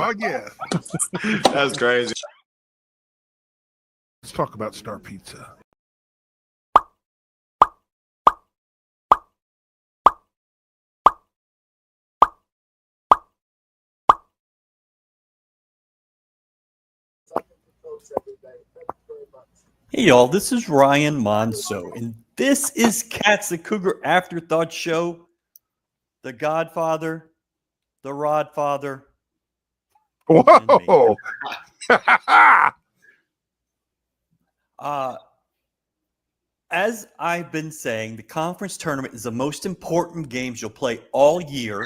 Oh, yeah. That's crazy. Let's talk about Star Pizza. Hey, y'all, this is Ryan Monso, and this is Cats, the Cougar After Thoughts Show. The Godfather, the Rodfather. Whoa! As I've been saying, the conference tournament is the most important games you'll play all year.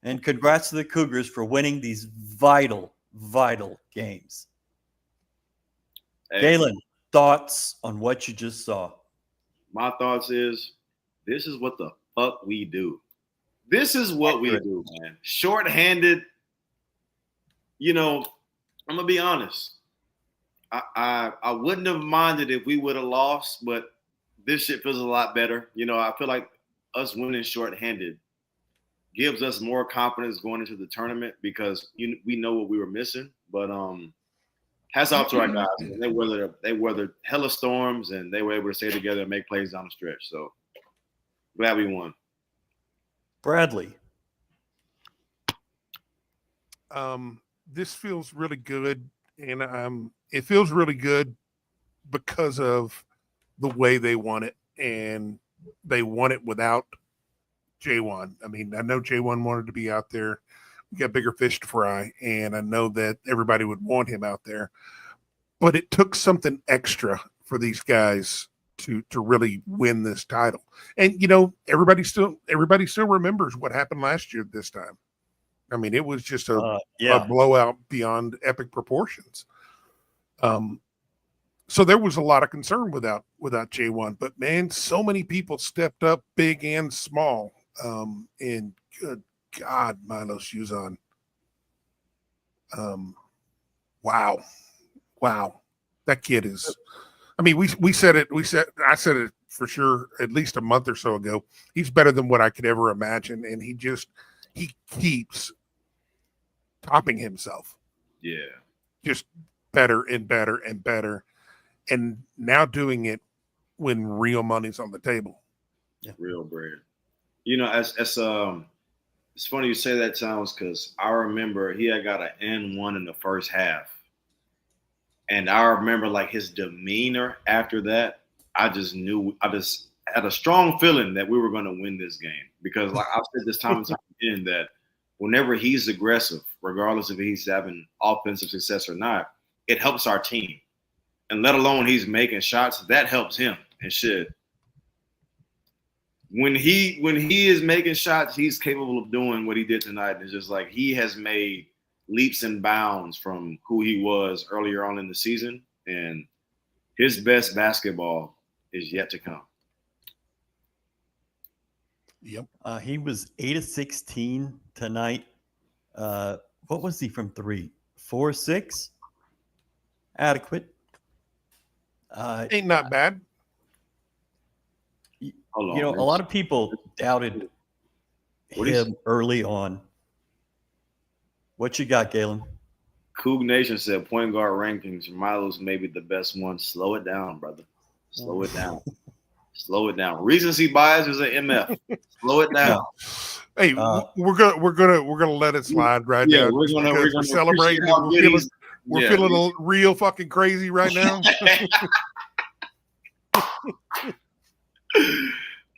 And congrats to the Cougars for winning these vital, vital games. Hey, Galen, thoughts on what you just saw? my thoughts is this is what the fuck we do. This is what we do, man. Short-handed, you know, I'm going to be honest. I wouldn't have minded if we would have lost, but this shit feels a lot better. You know, I feel like us winning short-handed gives us more confidence going into the tournament because we know what we were missing. But hats off to our guys. They weathered hella storms and they were able to stay together and make plays down the stretch. So glad we won. Bradley. This feels really good, and it feels really good because of the way they won it, and they won it without J1. I mean, I know J1 wanted to be out there. We got bigger fish to fry, and I know that everybody would want him out there. But it took something extra for these guys to really win this title. And, you know, everybody still remembers what happened last year this time. I mean, it was just a blowout beyond epic proportions. So there was a lot of concern without J1. But, man, so many people stepped up, big and small. And good God, Milos Uzan. Wow. That kid is, I mean, I said it for sure at least a month or so ago. He's better than what I could ever imagine. And he keeps topping himself. Yeah. Just better and better and better. And now doing it when real money's on the table. Yeah. Real bread. You know, it's funny you say that, Towns, because I remember he had got an N1 in the first half. And I remember like his demeanor after that. I just had a strong feeling that we were going to win this game because like I've said this time and time again that whenever he's aggressive, regardless if he's having offensive success or not, it helps our team. And let alone he's making shots, that helps him and shit. When he is making shots, he's capable of doing what he did tonight. It's just like he has made leaps and bounds from who he was earlier on in the season, and his best basketball is yet to come. Yep. He was 8 of 16 tonight. What was he from three? 4 6? Adequate. Ain't not bad. You know, a lot of people doubted him early on. What you got, Galen? Coug Nation said point guard rankings. Milos may be the best one. Slow it down, brother. Slow it down. Slow it down. Recency bias is an MF. Slow it down. Hey, we're gonna let it slide right now. We're celebrating. We're feeling real fucking crazy right now.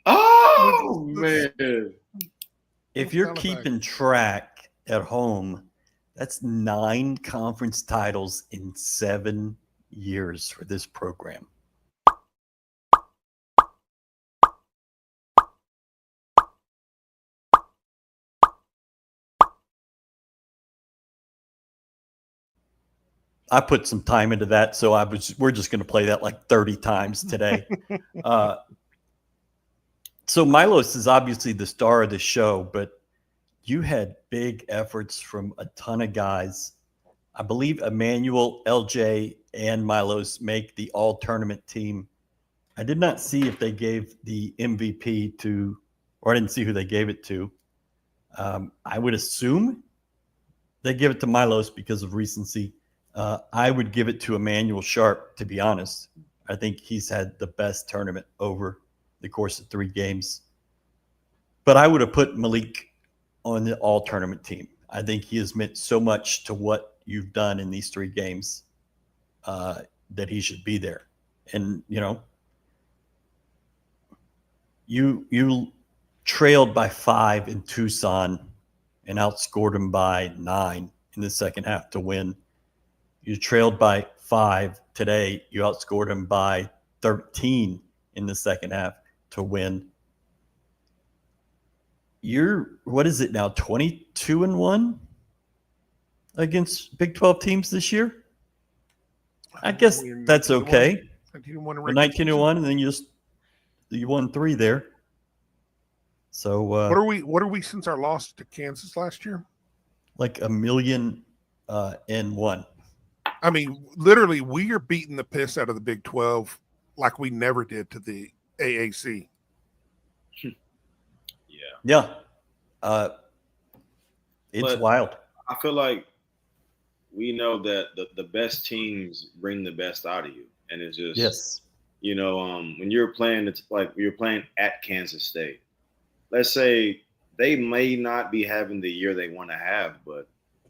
Oh man! If you're keeping track at home, that's 9 conference titles in 7 years for this program. I put some time into that, so we're just going to play that like 30 times today. So Milos is obviously the star of the show, but you had big efforts from a ton of guys. I believe Emmanuel, LJ, and Milos make the all-tournament team. I did not see if they gave the MVP to, or I didn't see who they gave it to. I would assume they give it to Milos because of recency. I would give it to Emmanuel Sharp, to be honest. I think he's had the best tournament over the course of 3 games. But I would have put Malik on the all-tournament team. I think he has meant so much to what you've done in these 3 games that he should be there. And, you trailed by 5 in Tucson and outscored them by 9 in the second half to win. You trailed by 5 today. You outscored them by 13 in the second half to win. You're, what is it now, 22-1 against Big 12 teams this year? I guess that's okay. 19-1, and then you won 3 there. So what are we since our loss to Kansas last year? Like 1,000,001. I mean, literally, we are beating the piss out of the Big 12 like we never did to the AAC. Yeah. It's wild. I feel like we know that the best teams bring the best out of you. And it's just, yes. When you're playing, it's like you're playing at Kansas State. Let's say they may not be having the year they want to have, but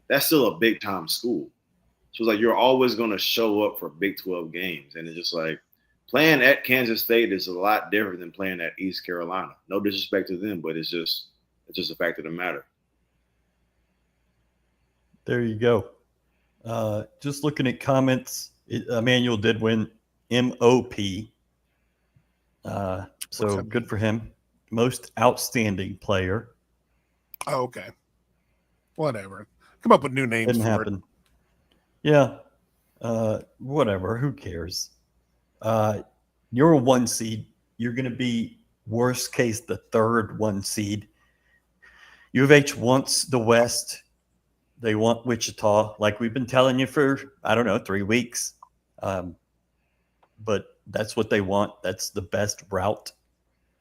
that's still a big time school. So it's like you're always going to show up for Big 12 games. And it's just like playing at Kansas State is a lot different than playing at East Carolina. No disrespect to them, but it's just a fact of the matter. There you go. Just looking at comments, Emmanuel did win MOP. So good for him. Most outstanding player. Oh, okay. Whatever. Come up with new names. Didn't happen. Yeah. Whatever. Who cares? You're a 1 seed. You're going to be, worst case, the 3rd 1 seed. U of H wants the West. They want Wichita, like we've been telling you for, 3 weeks. But that's what they want. That's the best route.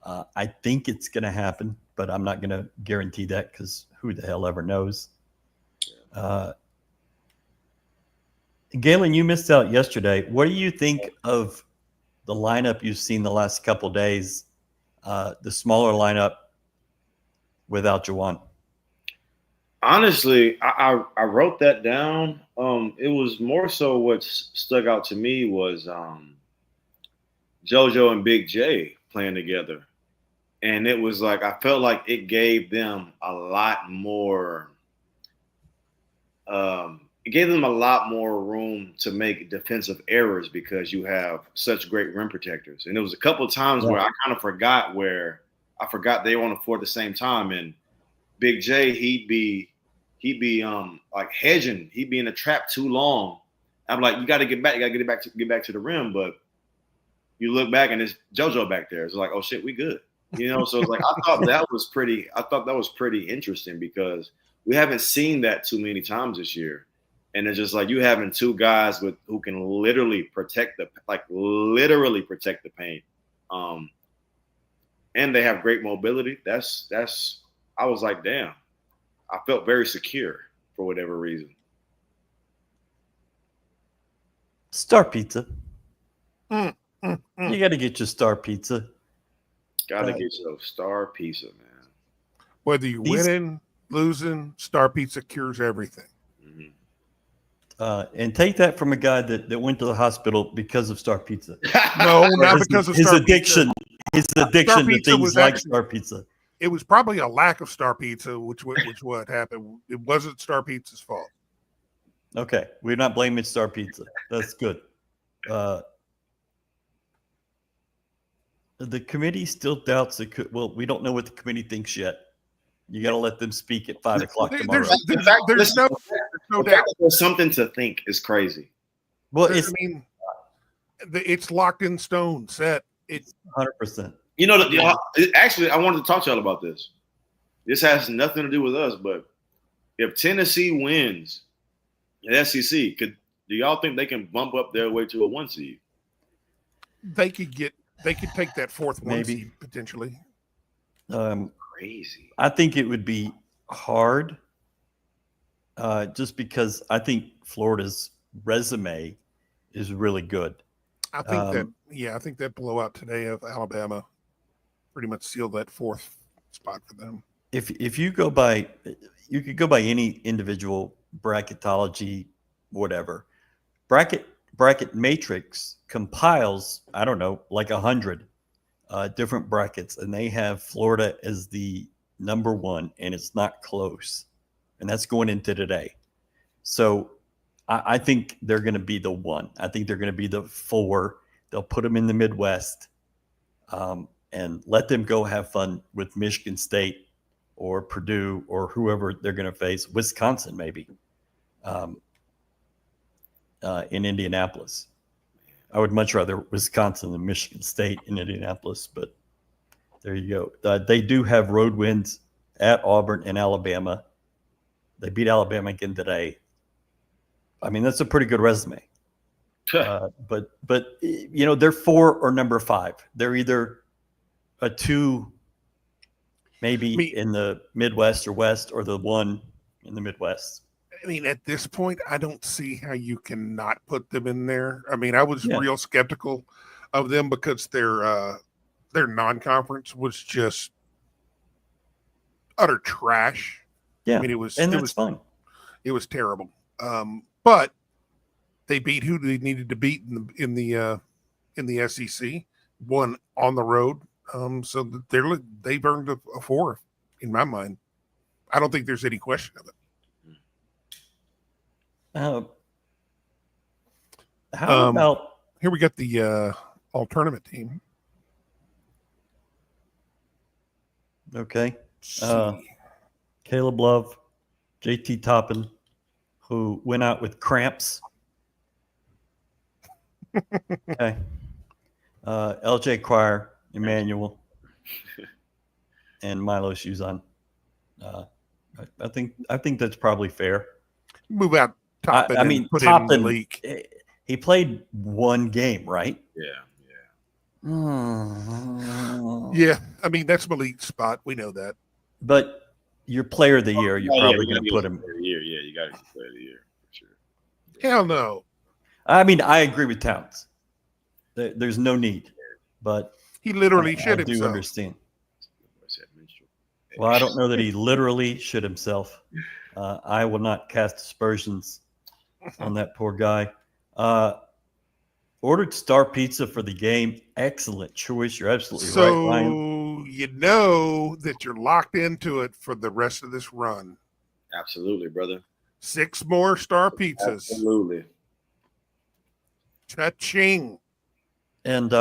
I think it's going to happen, but I'm not going to guarantee that because who the hell ever knows. Galen, you missed out yesterday. What do you think of the lineup you've seen the last couple of days, the smaller lineup without Juwan? Honestly, I wrote that down. It was more so what stuck out to me was JoJo and Big J playing together. And it was like, I felt like it gave them a lot more room to make defensive errors because you have such great rim protectors. And there was a couple of times where I kind of forgot they were on the floor at the same time. And Big J, he'd be like hedging. He'd be in the trap too long. I'm like, you got to get back. You got to get back to the rim. But you look back and it's JoJo back there. It's like, oh shit, we good. So it's like I thought that was pretty interesting because we haven't seen that too many times this year. And it's just like you having 2 guys who can literally protect the paint. And they have great mobility. That's I was like, damn. I felt very secure for whatever reason. Star Pizza. You got to get your Star Pizza. Got to get your Star Pizza, man. Whether you're winning, losing, Star Pizza cures everything. Mm-hmm. And take that from a guy that went to the hospital because of Star Pizza. No, not because of Star Pizza. His addiction to things like Star Pizza. It was probably a lack of Star Pizza, which what happened. It wasn't Star Pizza's fault. Okay, we're not blaming Star Pizza. That's good. The committee still doubts it could. Well, we don't know what the committee thinks yet. You got to let them speak at 5 o'clock tomorrow. There's no doubt. There's something to think is crazy. Well, I it's mean, it's locked in stone, set. It's 100%. You know, actually, I wanted to talk to y'all about this. This has nothing to do with us, but if Tennessee wins the SEC, do y'all think they can bump up their way to a 1 seed? they could take that fourth one Maybe. seed potentially. Crazy. I think it would be hard, just because I think Florida's resume is really good. I think that blowout today of Alabama pretty much sealed that fourth spot for them. If you go by, you could go by any individual bracketology, whatever bracket matrix compiles. I don't know, like 100 different brackets, and they have Florida as the number 1, and it's not close, and that's going into today. So I think they're going to be the 1. I think they're going to be the 4. They'll put them in the Midwest, and let them go have fun with Michigan State or Purdue or whoever they're going to face, Wisconsin maybe, in Indianapolis. I would much rather Wisconsin than Michigan State in Indianapolis, but there you go. They do have road wins at Auburn and Alabama. They beat Alabama again today. I mean, that's a pretty good resume. But you know, they're 4 or number 5. They're either a 2, maybe in the Midwest or West, or the 1 in the Midwest. I mean, at this point, I don't see how you can not put them in there. I mean, I was real skeptical of them because their non-conference was just utter trash. Yeah, I mean, it was fun. It was terrible. But they beat who they needed to beat in the SEC. Won on the road. So they've earned a 4 in my mind. I don't think there's any question of it. How about here we got the all tournament team. Okay. Caleb Love, JT Toppin, who went out with cramps. Okay. LJ Choir, Emmanuel, and Milos Uzan. I think that's probably fair. Move out Toppin. I mean, put Toppin, in Malik. He played 1 game, right? Yeah. Yeah, I mean, that's Malik's spot. We know that. But your player of the year, you're probably going to put him. Yeah, you got to be player of the year for sure. Hell no. I mean, I agree with Towns. There's no need, but he literally shit I himself. do understand. Well, I don't know that he literally shit himself. I will not cast aspersions on that poor guy. Ordered Star Pizza for the game. Excellent choice. You're absolutely right, Ryan. So you know that you're locked into it for the rest of this run. Absolutely, brother. 6 more Star Pizzas. Absolutely. Cha-ching. And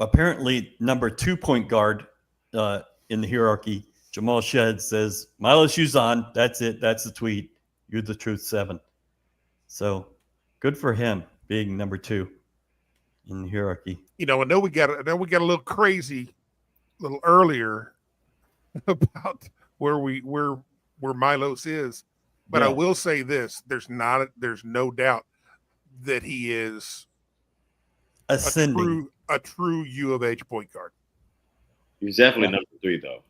apparently, number 2 point guard in the hierarchy, Jamal Shed, says, Milos Uzan, that's it. That's the tweet. You're the truth 7. So good for him being number 2 in the hierarchy. You know, I know we got a little crazy a little earlier about where Milos is, but I will say this: there's no doubt that he is ascending, a true U of H point guard. He's definitely number 3, though.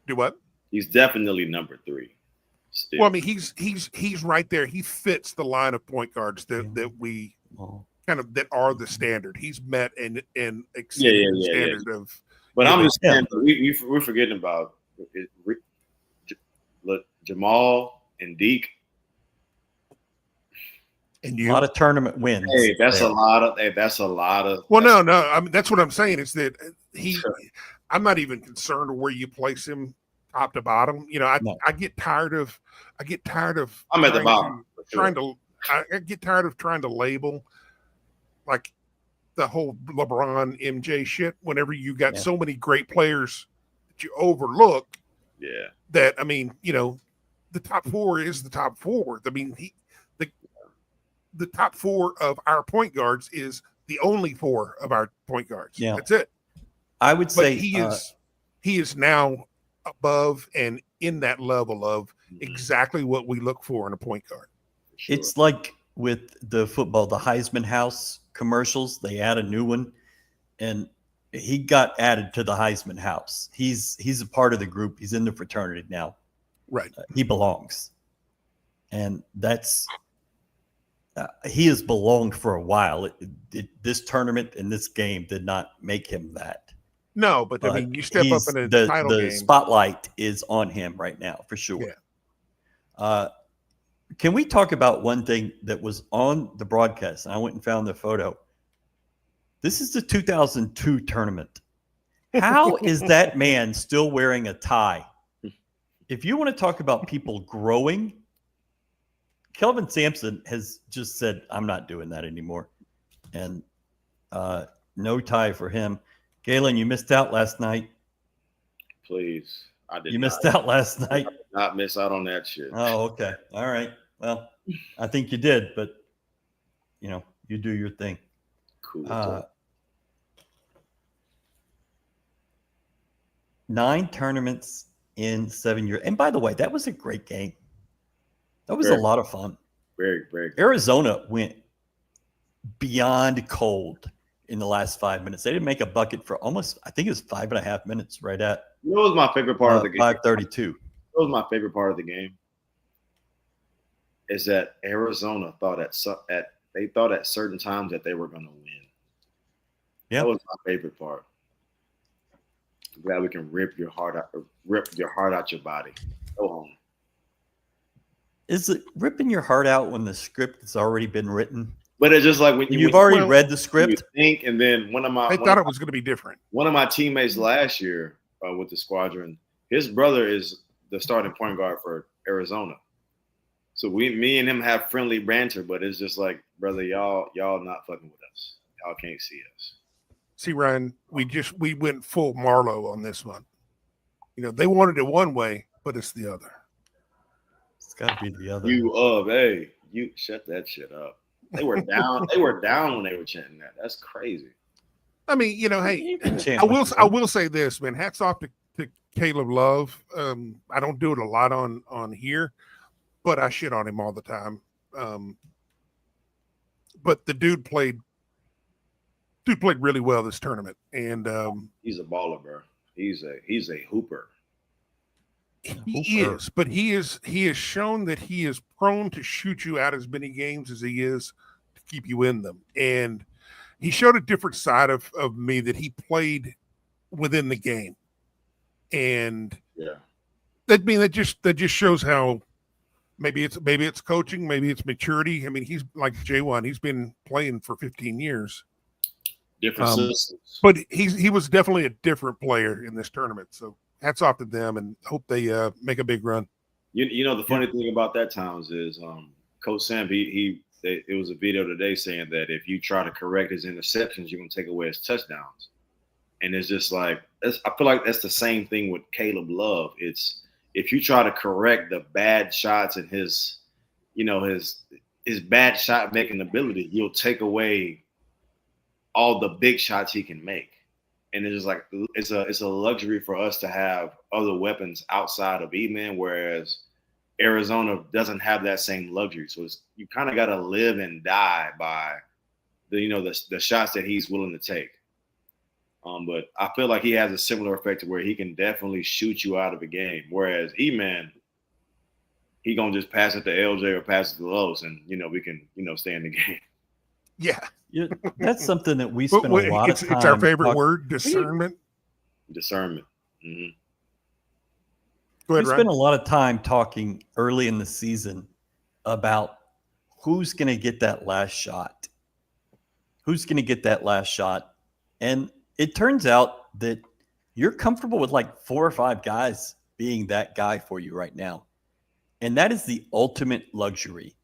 Do what? He's definitely number 3. Still. Well, I mean, he's right there. He fits the line of point guards that we kind of that are the standard. He's met and exceeded the standard of. But I'm just saying, we're forgetting about Jamal and Deke. And a lot of tournament wins. Hey, that's a lot of. Well, no. I mean, that's what I'm saying is that I'm not even concerned where you place him top to bottom. You know, I get tired of. I'm at the bottom. I get tired of trying to label like the whole LeBron MJ shit whenever you got so many great players that you overlook. Yeah. That, I mean, you know, the top 4 is the top 4. I mean, the top 4 of our point guards is the only 4 of our point guards. Yeah. That's it. I would But say he is now above and in that level of exactly what we look for in a point guard. Sure. it's like with the football, the Heisman House commercials. They add a new one, and he got added to the Heisman House. He's a part of the group. He's in the fraternity now. Right. He belongs, and that's he has belonged for a while. This tournament and this game did not make him that. No, but I mean, you step up in a title the game. spotlight is on him right now for sure. Yeah. Can we talk about one thing that was on the broadcast? And I went and found the photo. This is the 2002 tournament. How is that man still wearing a tie? If you want to talk about people growing, Kelvin Sampson has just said, I'm not doing that anymore. And no tie for him. Galen, you missed out last night. Please. I did You not. missed out last night. I did not miss out on that shit. Oh, okay. All right. Well, I think you did, but you do your thing. Cool. 9 tournaments in 7 years. And by the way, that was a great game. That was Very, a lot of fun. very, very good. Arizona went beyond cold in the last 5 minutes. They didn't make a bucket for almost, I think it was 5.5 minutes, right at You know what was my favorite part of the game? 5:32. What was my favorite part of the game? Is that Arizona thought at certain times that they were going to win. Yeah. That was my favorite part. I'm glad we can rip your heart out your body. Go home. Is it ripping your heart out when the script has already been written? But it's just like when You've already read the you script. think, and then I thought it was going to be different. One of my teammates last year with the squadron, his brother is the starting point guard for Arizona. So me and him have friendly banter, but it's just like, brother, y'all not fucking with us. Y'all can't see us. See, Ryan, we went full Marlowe on this one. They wanted it one way, but it's the other. It's got to be the other. You shut that shit up. They were down. They were down when they were chanting that. That's crazy. I mean, hey, You can chant I what will you want. say this, man. Hats off to Caleb Love. I don't do it a lot on here, but I shit on him all the time. But the dude played really well this tournament, and He's a baller, bro. He's a hooper. he is. But he has shown that he is prone to shoot you out as many games as he is to keep you in them, and he showed a different side of me that he played within the game, and Yeah. that just shows how maybe it's coaching, maybe it's maturity. I mean, he's like J1. He's been playing for 15 years. Different systems. But he was definitely a different player in this tournament. So hats off to them, and hope they make a big run. You know the funny thing about that, Towns, is Coach Sam. It was a video today saying that if you try to correct his interceptions, you're gonna take away his touchdowns. And it's just like I feel like that's the same thing with Caleb Love. It's if you try to correct the bad shots and his bad shot making ability, you'll take away all the big shots he can make. And it's just like it's a luxury for us to have other weapons outside of E-Man, whereas Arizona doesn't have that same luxury. So you kind of got to live and die by the shots that he's willing to take. But I feel like he has a similar effect to where he can definitely shoot you out of a game. Whereas E-Man, he gonna just pass it to LJ or pass it to Los, and we can stay in the game. Yeah. That's something that we spend a lot of time. It's our favorite word, discernment. Discernment. Mm-hmm. Go ahead, We Ryan. spent a lot of time talking early in the season about who's going to get that last shot. Who's going to get that last shot? And it turns out that you're comfortable with like 4 or 5 guys being that guy for you right now. And that is the ultimate luxury.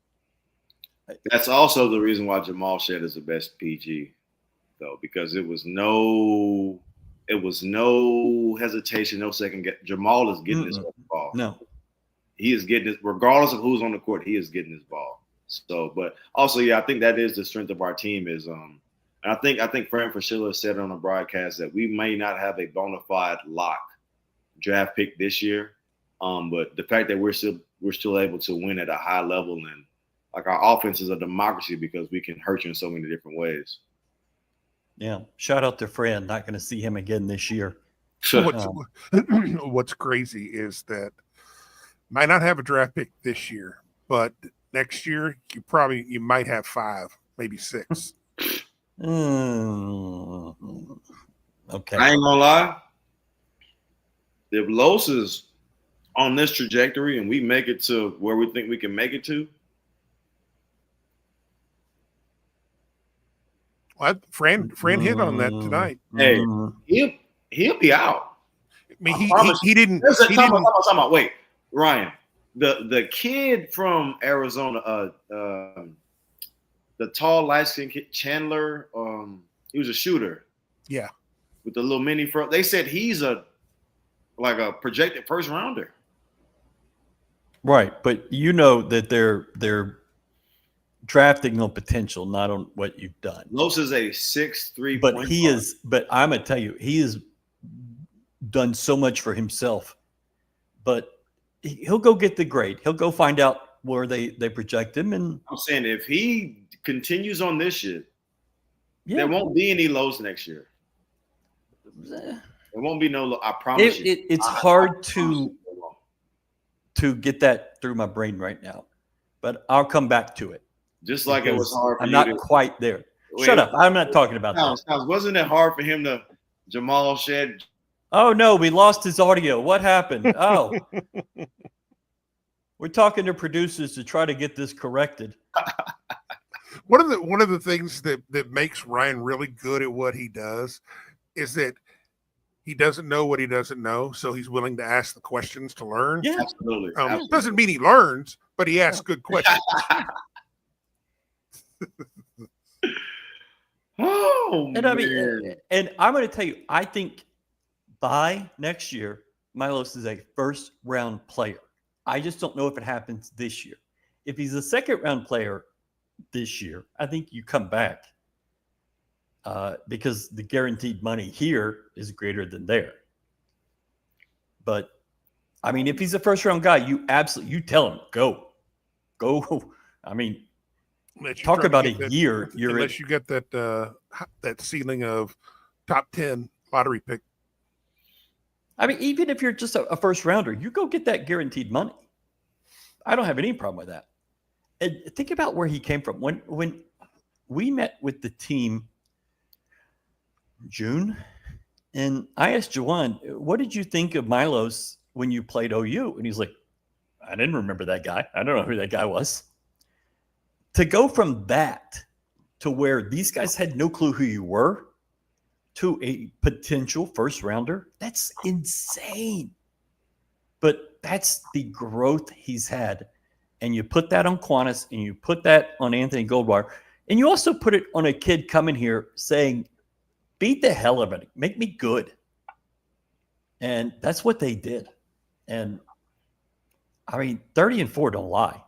That's also the reason why Jamal Shed is the best PG, though, because it was no hesitation, no second guess. Jamal is getting his ball. No. He is getting it, regardless of who's on the court. He is getting his ball. So, but also, yeah, I think that is the strength of our team is and I think Frank Fraschilla said on the broadcast that we may not have a bona fide lock draft pick this year, but the fact that we're still able to win at a high level, and like our offense is a democracy because we can hurt you in so many different ways. Yeah, shout out to Fran. Not going to see him again this year. What's crazy is that might not have a draft pick this year, but next year you might have 5, maybe 6. Okay. I ain't gonna lie. If Los is on this trajectory and we make it to where we think we can make it to, Fran hit on that tonight. Hey, he'll be out. I mean, he didn't. Time out. Wait, Ryan, the kid from Arizona, the tall, light-skinned kid, Chandler, he was a shooter. Yeah, with the little mini front. They said he's a projected first rounder. Right, but you know that they're drafting on potential, not on what you've done. Los is a 6'3", but he is. But I'm gonna tell you, he has done so much for himself. But he'll go get the grade. He'll go find out where they project him. And I'm saying if he continues on this shit, there won't be any Los next year. There won't be no. I promise you. It's hard to get that through my brain right now, but I'll come back to it. Just like it was hard for I'm not quite there. Shut up. I'm not talking about that. Wasn't it hard for him to Jamal shed? Oh, no, we lost his audio. What happened? Oh. We're talking to producers to try to get this corrected. One of the things that makes Ryan really good at what he does is that he doesn't know what he doesn't know, so he's willing to ask the questions to learn. Yeah, absolutely. Doesn't mean he learns, but he asks good questions. And I mean, and I'm going to tell you, I think by next year, Milos is a first round player. I just don't know if it happens this year. If he's a second round player this year, I think you come back because the guaranteed money here is greater than there. But I mean, if he's a first round guy, you tell him go. I mean, talk about a year. Unless you get that ceiling of top 10 lottery pick. I mean, even if you're just a first rounder, you go get that guaranteed money. I don't have any problem with that. And think about where he came from. When we met with the team in June, and I asked Juwan, what did you think of Milos when you played OU? And he's like, I didn't remember that guy. I don't know who that guy was. To go from that to where these guys had no clue who you were to a potential first rounder, that's insane. But that's the growth he's had. And you put that on Qantas and you put that on Anthony Goldwire. And you also put it on a kid coming here saying, beat the hell out of it. Make me good. And that's what they did. And I mean, 30-4 don't lie.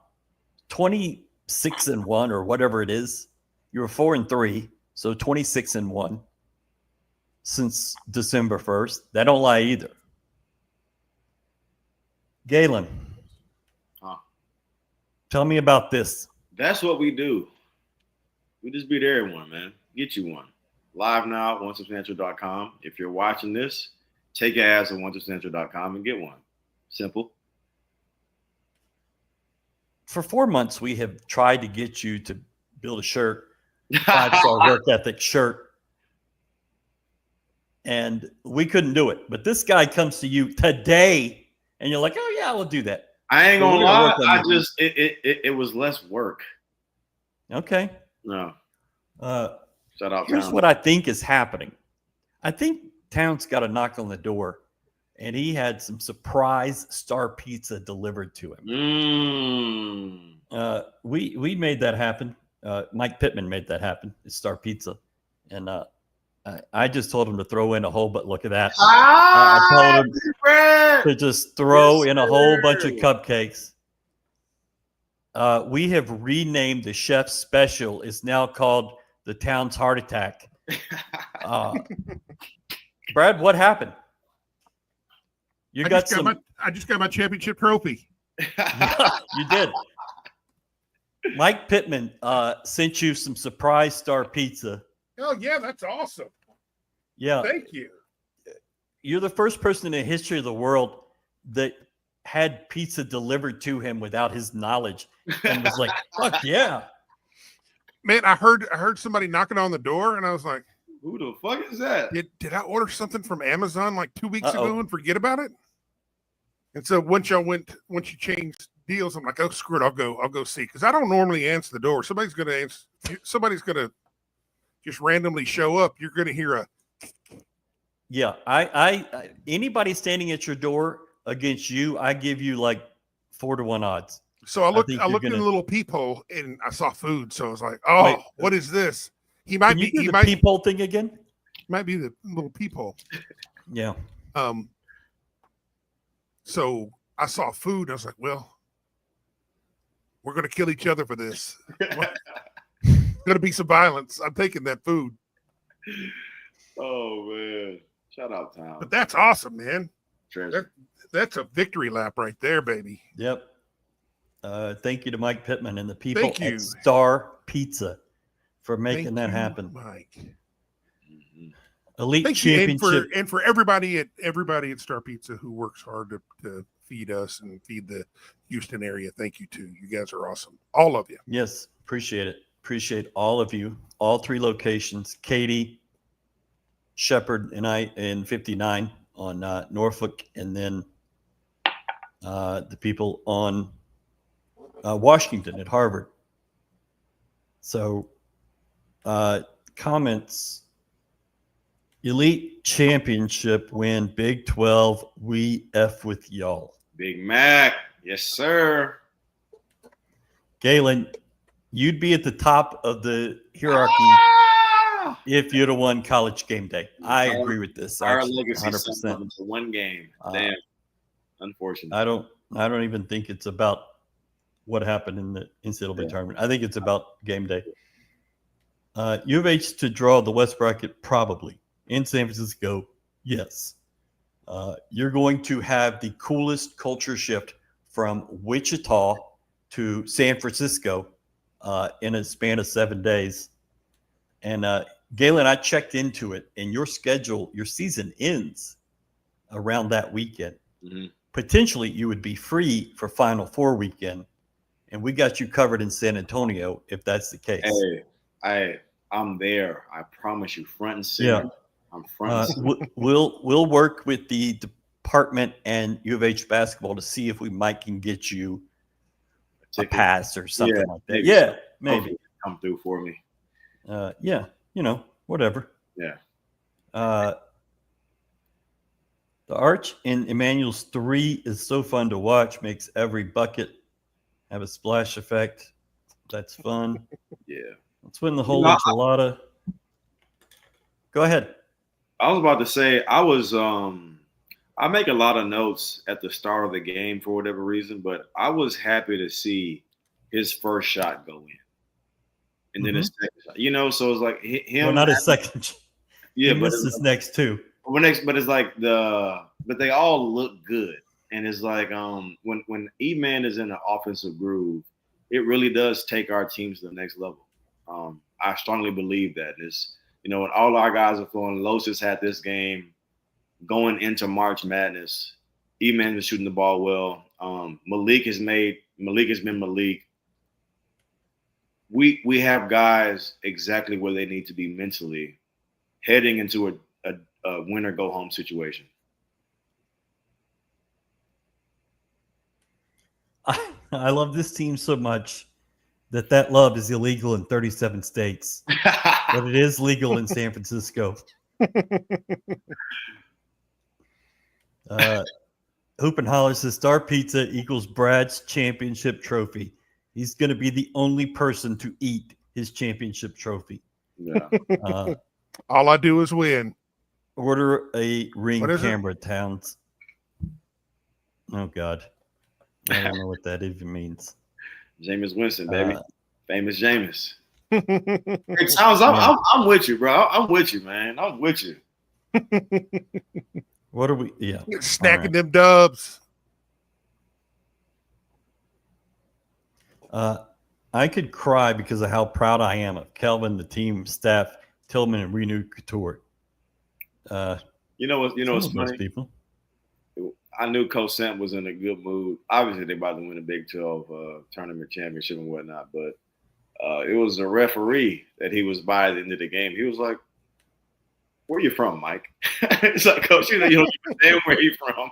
26-1 or whatever it is. You were 4-3, so 26-1 since December 1st. That don't lie either. Galen, tell me about this. That's what we do. We just beat everyone, man. Get you one. Live now at OneSubstantial.com. If you're watching this, take your ass to OneSubstantial.com and get one. Simple. For 4 months, we have tried to get you to build a shirt, 5-star work ethic shirt, and we couldn't do it. But this guy comes to you today, and you're like, oh, yeah, we'll do that. I ain't gonna lie. It was less work. Okay. No. Shout out. Here's what I think is happening. I think Towns got a knock on the door, and he had some surprise star pizza delivered to him. We made that happen. Mike Pittman made that happen. It's Star Pizza, and I just told him to throw in a whole. But look at that! I told him to just throw in a whole bunch of cupcakes. We have renamed the chef's special. It's now called the Town's Heart Attack. Brad, what happened? You got some. I just got my championship trophy. You did. Mike Pittman sent you some surprise star pizza. Oh yeah, that's awesome. Yeah, thank you. You're the first person in the history of the world that had pizza delivered to him without his knowledge, and was like, "Fuck yeah, man!" I heard somebody knocking on the door, and I was like, "Who the fuck is that?" Did I order something from Amazon like 2 weeks ago and forget about it? And so once you changed deals, I'm like, oh screw it, I'll go see, because I don't normally answer the door. Somebody's gonna just randomly show up. You're gonna hear a yeah. I anybody standing at your door against you, I give you like 4-to-1 odds. So I looked in the little peephole and I saw food. So I was like, oh, wait, what is this? He might be the peephole thing again. Might be the little peephole. Yeah. So I saw food. And I was like, well, we're going to kill each other for this. Going to be some violence. I'm taking that food. Oh, man. Shout out, Tom. But that's awesome, man. Treasure. That's a victory lap right there, baby. Yep. Thank you to Mike Pittman and the people at Star Pizza for making that happen. Mike. Elite Championship. And for everybody at Star Pizza who works hard to feed us and feed the Houston area. Thank you too. You guys are awesome. All of you. Yes. Appreciate it. Appreciate all of you. All 3 locations. Katie, Shepard, and I in 59 on Norfolk, and then the people on Washington at Harvard. So comments. Elite Championship win, Big 12, we F with y'all. Big Mac, yes, sir. Galen, you'd be at the top of the hierarchy if you'd have won College Game Day. I agree with this. Our legacy 100%. To one game. Damn. Unfortunate. I don't even think it's about what happened in the NCAA tournament. I think it's about game day. U of H to draw the West bracket, probably. In San Francisco, yes. You're going to have the coolest culture shift from Wichita to San Francisco in a span of 7 days. And Galen, I checked into it, and your season ends around that weekend. Mm-hmm. Potentially, you would be free for Final Four weekend, and we got you covered in San Antonio if that's the case. Hey, I'm there. I promise you, front and center. Yeah. I'm front. We'll work with the department and U of H basketball to see if we can get you a pass or something like that. Yeah, maybe come through for me. Yeah, whatever. Yeah. The arch in Emmanuel's 3 is so fun to watch. Makes every bucket have a splash effect. That's fun. Yeah. Let's win the whole enchilada. Go ahead. I was about to say I make a lot of notes at the start of the game for whatever reason, but I was happy to see his first shot go in. And then his second shot. So it's like him. Well, not his second. Yeah, he missed his next 2. But it's like but they all look good. And it's like when E-Man is in an offensive groove, it really does take our teams to the next level. I strongly believe that. It's when all our guys are flowing. Los has had this game going into March Madness. E-Man is shooting the ball well. Malik has been Malik. We have guys exactly where they need to be mentally heading into a win or go home situation. I love this team so much that love is illegal in 37 states, but it is legal in San Francisco. Hoop and Holler says Star Pizza equals Brad's championship trophy. He's going to be the only person to eat his championship trophy. Yeah. All I do is win. Order a ring camera, Towns. Oh, God. I don't know what that even means. Jameis Winston, baby. Famous Jameis. Hey, Towns, I'm with you, bro. I'm with you, man. I'm with you. What are we? Yeah. Snacking them dubs. I could cry because of how proud I am of Kelvin, the team, staff, Tillman, and renewed Couture. You know what's funny? People. I knew Coach Samp was in a good mood. Obviously, they're about to win a Big 12 tournament championship and whatnot, but it was a referee that he was by at the end of the game. He was like, "Where you from, Mike?" It's like, Coach, you don't even know where you from.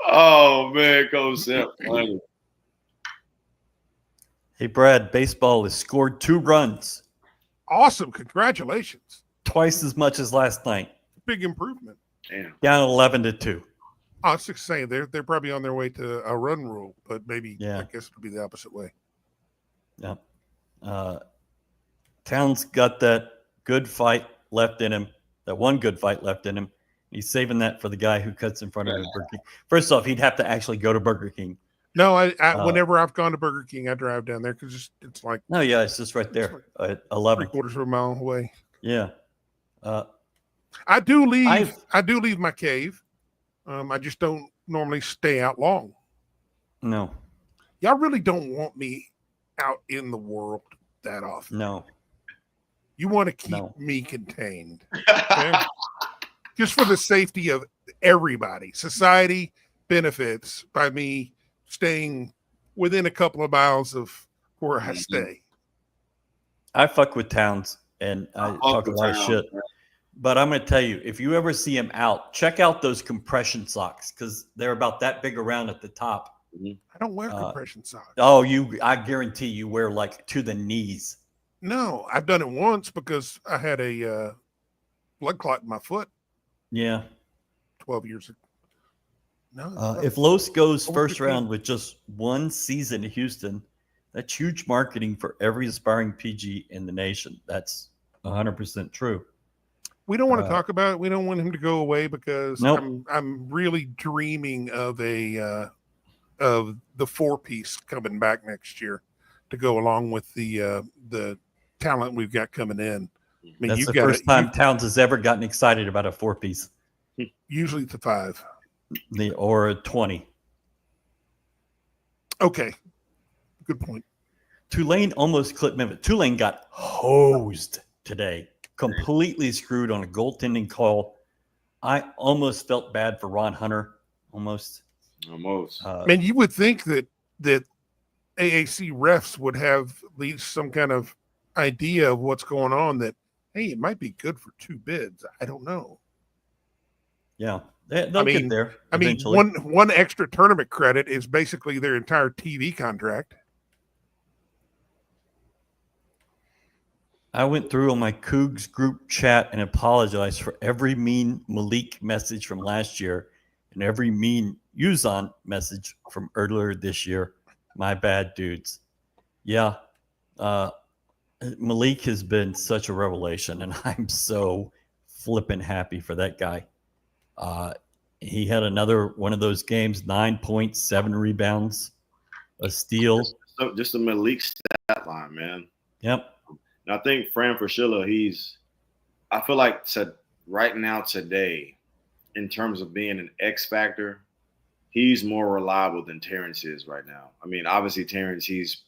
Oh man, Coach Samp, funny. Hey, Brad, baseball has scored 2 runs. Awesome. Congratulations. Twice as much as last night. Big improvement. Damn. Down 11-2. I was just saying they're probably on their way to a run rule, but maybe I guess it'll be the opposite way. Yeah. Towns got that good fight left in him, that one good fight left in him. He's saving that for the guy who cuts in front of him at Burger King. First off, he'd have to actually go to Burger King. No, I whenever I've gone to Burger King, I drive down there because it's like it's just right there at 11. 3/4 of a mile away. Yeah. I do leave my cave. I just don't normally stay out long. No. Y'all really don't want me out in the world that often. No. You want to keep me contained. Okay? Just for the safety of everybody. Society benefits by me staying within a couple of miles of where I stay. I fuck with Towns and I talk a lot of shit. But I'm going to tell you, if you ever see him out, check out those compression socks because they're about that big around at the top. I don't wear compression socks. Oh, I guarantee you wear like to the knees. No, I've done it once because I had a blood clot in my foot. Yeah. 12 years ago. No. If Los goes first round with just one season in Houston, that's huge marketing for every aspiring PG in the nation. That's 100% true. We don't want to talk about it. We don't want him to go away because I'm really dreaming of the 4-piece coming back next year to go along with the talent we've got coming in. I mean, that's the first time Towns has ever gotten excited about a 4-piece. Usually it's a 5. Or a 20. Okay. Good point. Tulane almost clipped Memphis. Tulane got hosed today. Completely screwed on a goaltending call. I almost felt bad for Ron Hunter. Almost. Man, you would think that AAC refs would have at least some kind of idea of what's going on, that, hey, it might be good for 2 bids. I don't know. Yeah. They'll get there eventually. I mean, one extra tournament credit is basically their entire TV contract. I went through on my Cougs group chat and apologized for every mean Malik message from last year and every mean Uzan message from earlier this year. My bad, dudes. Yeah. Malik has been such a revelation, and I'm so flippin' happy for that guy. He had another one of those games, 9 points, 7 rebounds, a steal. Just a Malik stat line, man. Yep. And I think Fran Fraschilla, I feel like right now today, in terms of being an X factor, he's more reliable than Terrence is right now. I mean, obviously Terrence, he's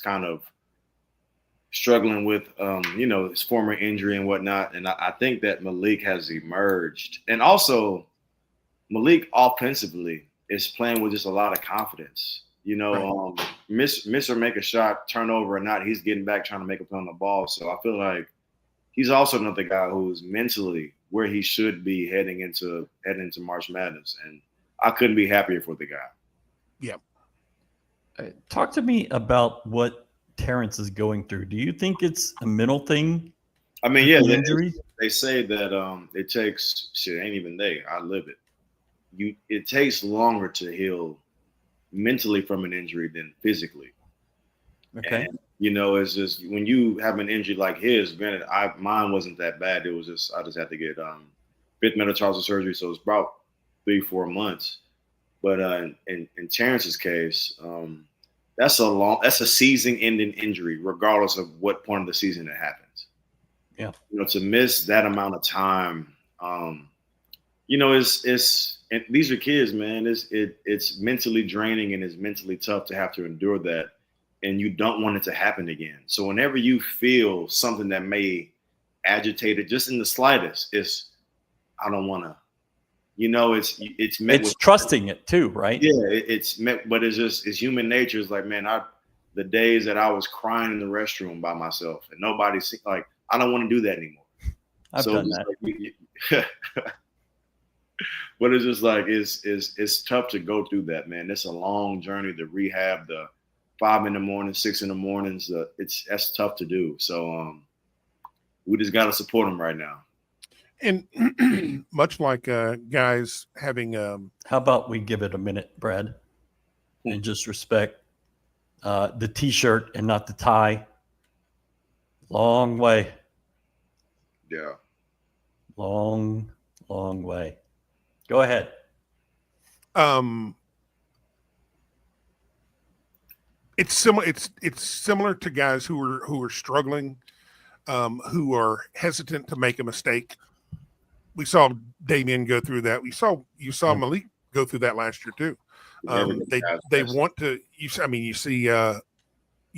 kind of struggling with, his former injury and whatnot. And I think that Malik has emerged. And also, Malik offensively is playing with just a lot of confidence. Miss or make a shot, turnover or not, he's getting back trying to make a play on the ball. So I feel like he's also another guy who's mentally where he should be heading into March Madness. And I couldn't be happier for the guy. Yeah. Talk to me about what Terrence is going through. Do you think it's a mental thing? I mean, yeah, injury. They say that it takes ain't even I live it. It takes longer to heal mentally from an injury than physically. Okay. And, it's just when you have an injury like his, granted, mine wasn't that bad. It was just I just had to get 5th metatarsal surgery, so it's about 3-4 months. But in Terrence's case, that's a season-ending injury, regardless of what point of the season it happens. Yeah, to miss that amount of time, it's and these are kids, man. It's mentally draining and it's mentally tough to have to endure that, and you don't want it to happen again. So whenever you feel something that may agitate it, just in the slightest, I don't want to. It's met it's with trusting it too, right? Yeah, it's met, but it's human nature. It's like, man, the days that I was crying in the restroom by myself and nobody's like, I don't want to do that anymore. I've done that. Like, but it's just like it's tough to go through that, man. It's a long journey to rehab. The 5 a.m, 6 a.m. That's tough to do. So we just got to support them right now. And much like guys having How about we give it a minute, Brad, and just respect the T-shirt and not the tie. Long way. Yeah. Long way. Go ahead. It's similar. It's similar to guys who are struggling, who are hesitant to make a mistake. We saw Damian go through that. You saw Malik go through that last year too. They want to. You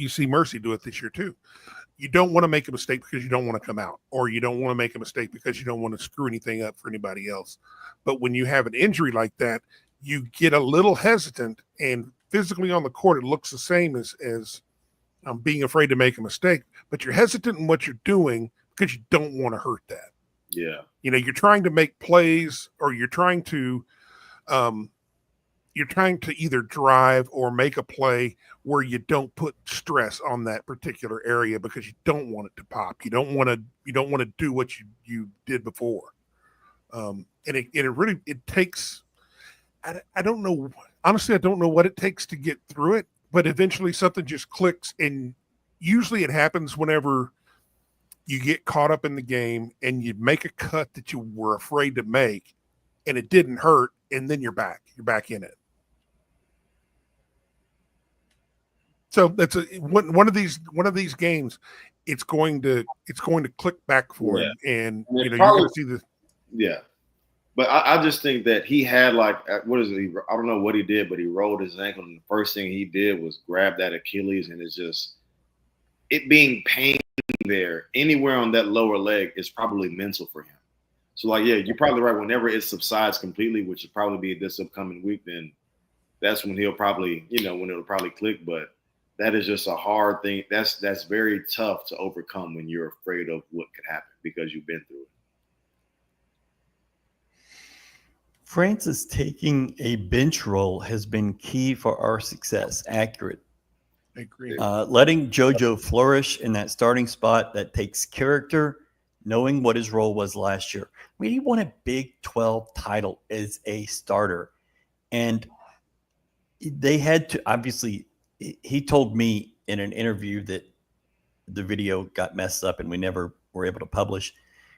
see Mercy do it this year too. You don't want to make a mistake because you don't want to come out, or you don't want to make a mistake because you don't want to screw anything up for anybody else. But when you have an injury like that, you get a little hesitant, and physically on the court, it looks the same as being afraid to make a mistake. But you're hesitant in what you're doing because you don't want to hurt that. Yeah. You're trying to make plays, or you're trying to either drive or make a play where you don't put stress on that particular area because you don't want it to pop. You don't want to do what you did before. And it takes, I don't know. Honestly, I don't know what it takes to get through it, but eventually something just clicks, and usually it happens whenever you get caught up in the game and you make a cut that you were afraid to make, and it didn't hurt, and then you're back in it. So that's one of these games. It's going to click back for him, and you're going to see this. Yeah, but I just think that he had what is it? I don't know what he did, but he rolled his ankle, and the first thing he did was grab that Achilles, and it's just it being pain there anywhere on that lower leg is probably mental for him. So you're probably right. Whenever it subsides completely, which will probably be this upcoming week, then that's when he'll probably, when it'll probably click. But that is just a hard thing. That's very tough to overcome when you're afraid of what could happen because you've been through it. Francis taking a bench role has been key for our success. Accurate. I agree. Letting JoJo flourish in that starting spot, that takes character, knowing what his role was last year. He won a Big 12 title as a starter. And they had to, obviously, he told me in an interview that the video got messed up and we never were able to publish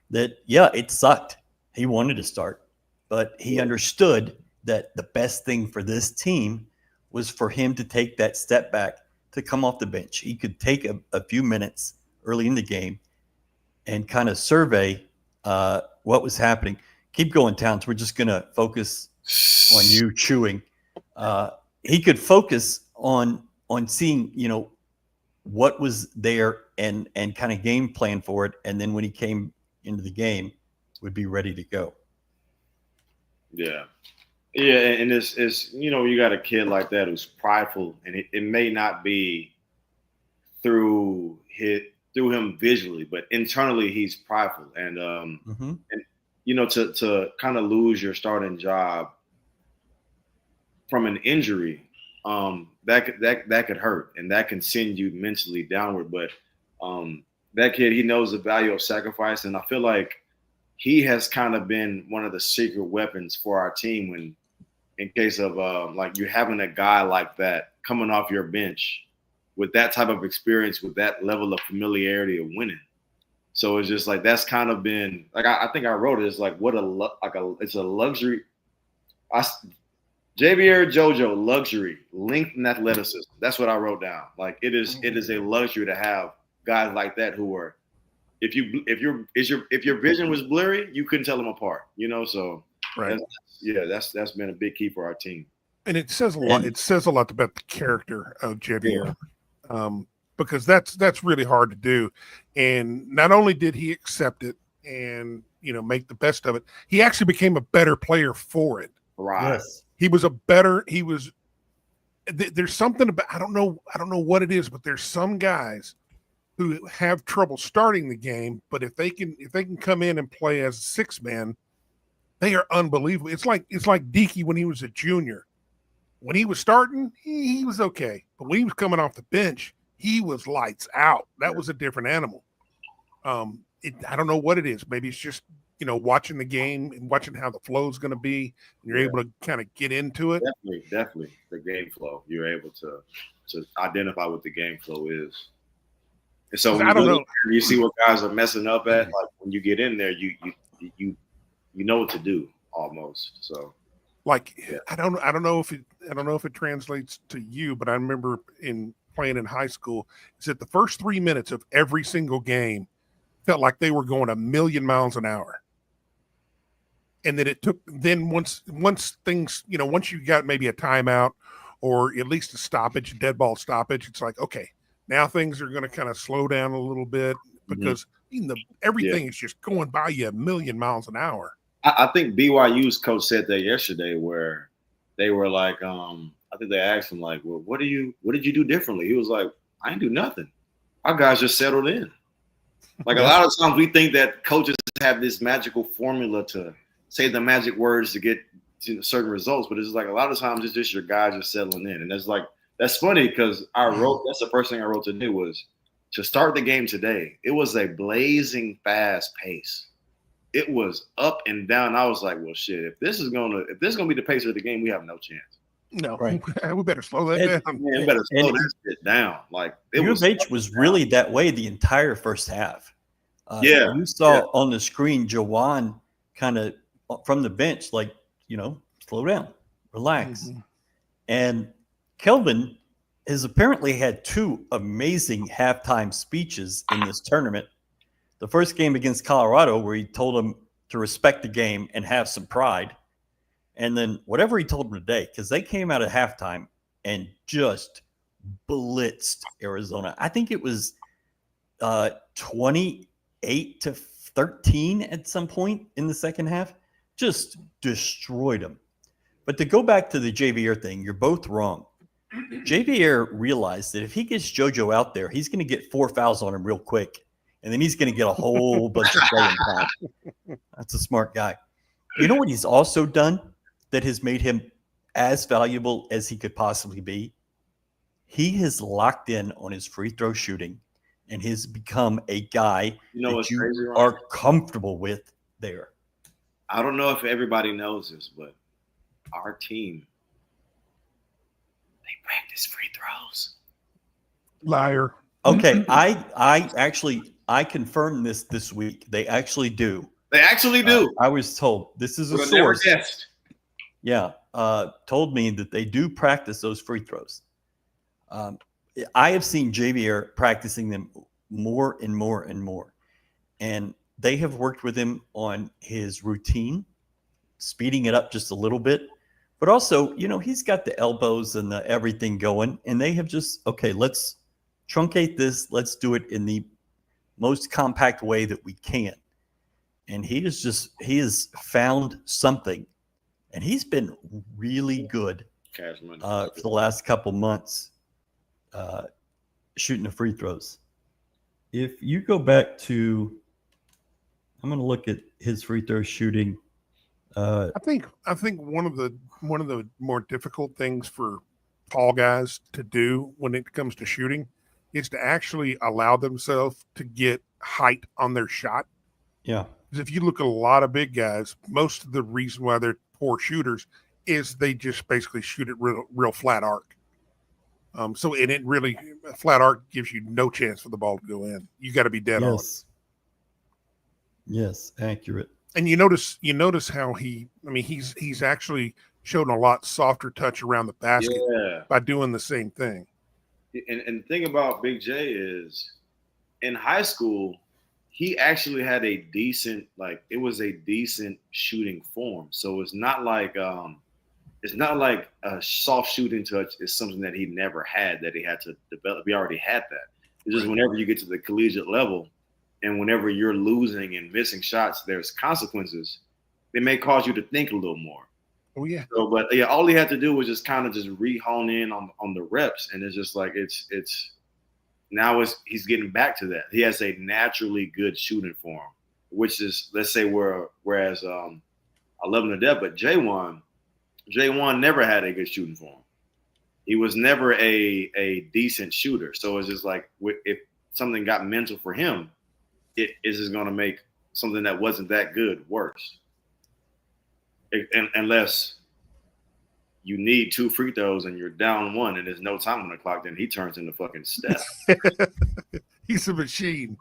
that, it sucked. He wanted to start, but he understood that the best thing for this team was for him to take that step back, to come off the bench. He could take a few minutes early in the game and kind of survey what was happening. Keep going, Towns. We're just going to focus on you chewing. He could focus on seeing, what was there and kind of game plan for it. And then when he came into the game, would be ready to go. Yeah. Yeah, and it's you got a kid like that who's prideful, and it may not be through him visually, but internally he's prideful, and to kind of lose your starting job from an injury, that could hurt, and that can send you mentally downward. But that kid, he knows the value of sacrifice, and I feel like he has kind of been one of the secret weapons for our team when. In case of you having a guy like that coming off your bench with that type of experience, with that level of familiarity of winning. So it's just that's kind of been I think I wrote it. It's it's a luxury. JBR JoJo, luxury, length and athleticism. That's what I wrote down. Like it is a luxury to have guys like that who are, if your vision was blurry, you couldn't tell them apart. You know, so Right. that's been a big key for our team. And it says a lot. It says a lot about the character of JBR, because that's really hard to do. And not only did he accept it and make the best of it, he actually became a better player for it. Right. Yes. There's something about, I don't know what it is, but there's some guys who have trouble starting the game, but if they can come in and play as a six man, they are unbelievable. It's like Deaky when he was a junior. When he was starting, he was okay, but when he was coming off the bench, he was lights out. That was a different animal. I don't know what it is. Maybe it's just watching the game and watching how the flow is going to be, and you're able to kind of get into it. Definitely the game flow. You're able to identify what the game flow is. And so when you see what guys are messing up at, like when you get in there, you know what to do almost. So I don't know if it translates to you, but I remember in playing in high school, is that the first 3 minutes of every single game felt like they were going 1,000,000 miles an hour. And then once things, once you got maybe a timeout or at least a stoppage, a dead ball stoppage, it's like, okay, now things are going to kind of slow down a little bit because everything is just going by you 1,000,000 miles an hour. I think BYU's coach said that yesterday, where they were like, I think they asked him like, well, what did you do differently? He was like, I didn't do nothing. Our guys just settled in. Like a lot of times we think that coaches have this magical formula to say the magic words to get to certain results, but it's like a lot of times it's just your guys just settling in. And that's funny because that's the first thing I wrote today was to start the game today. It was a blazing fast pace. It was up and down. I was like, well, shit, if this is gonna be the pace of the game, we have no chance. No, right. We better slow that down. Man, we better slow that shit down. Like U of H was really that way the entire first half. You saw on the screen Jawan kind of from the bench, like, slow down, relax. Mm-hmm. And Kelvin has apparently had 2 amazing halftime speeches in this tournament. The first game against Colorado, where he told them to respect the game and have some pride. And then whatever he told them today, because they came out at halftime and just blitzed Arizona. I think it was 28-13 at some point in the second half. Just destroyed them. But to go back to the JVR thing, you're both wrong. JVR realized that if he gets JoJo out there, he's going to get 4 fouls on him real quick. And then he's going to get a whole bunch of playing time. That's a smart guy. You know what he's also done that has made him as valuable as he could possibly be? He has locked in on his free throw shooting and has become a guy that you are comfortable with there. I don't know if everybody knows this, but our team, they practice free throws. Liar. Okay, I confirmed this week. They actually do. They actually do. I was told. This is a source. Yeah, told me that they do practice those free throws. I have seen JVR practicing them more and more and more. And they have worked with him on his routine, speeding it up just a little bit. But also, he's got the elbows and the everything going. And they have just, okay, let's truncate this. Let's do it in the most compact way that we can. And he has found something. And he's been really good for the last couple months shooting the free throws. If you go back to, I'm going to look at his free throw shooting. I think one of the more difficult things for tall guys to do when it comes to shooting is to actually allow themselves to get height on their shot. Yeah. Because if you look at a lot of big guys, most of the reason why they're poor shooters is they just basically shoot it real flat arc. So it really, flat arc gives you no chance for the ball to go in. You got to be dead on. Yes, accurate. And you notice how he's actually showed a lot softer touch around the basket by doing the same thing. And the thing about Big J is in high school, he actually had a decent shooting form. So it's not like a soft shooting touch is something that he never had, that he had to develop. He already had that. It's just whenever you get to the collegiate level and whenever you're losing and missing shots, there's consequences. It may cause you to think a little more. Oh yeah. So, but yeah, all he had to do was just kind of just re-hone in on the reps, and it's just like he's getting back to that. He has a naturally good shooting form, which is, let's say, whereas I love him to death, but J1 never had a good shooting form. He was never a decent shooter. So it's just like if something got mental for him, it is just going to make something that wasn't that good worse. Unless you need 2 free throws and you're down 1 and there's no time on the clock, then he turns into fucking Steph. He's a machine.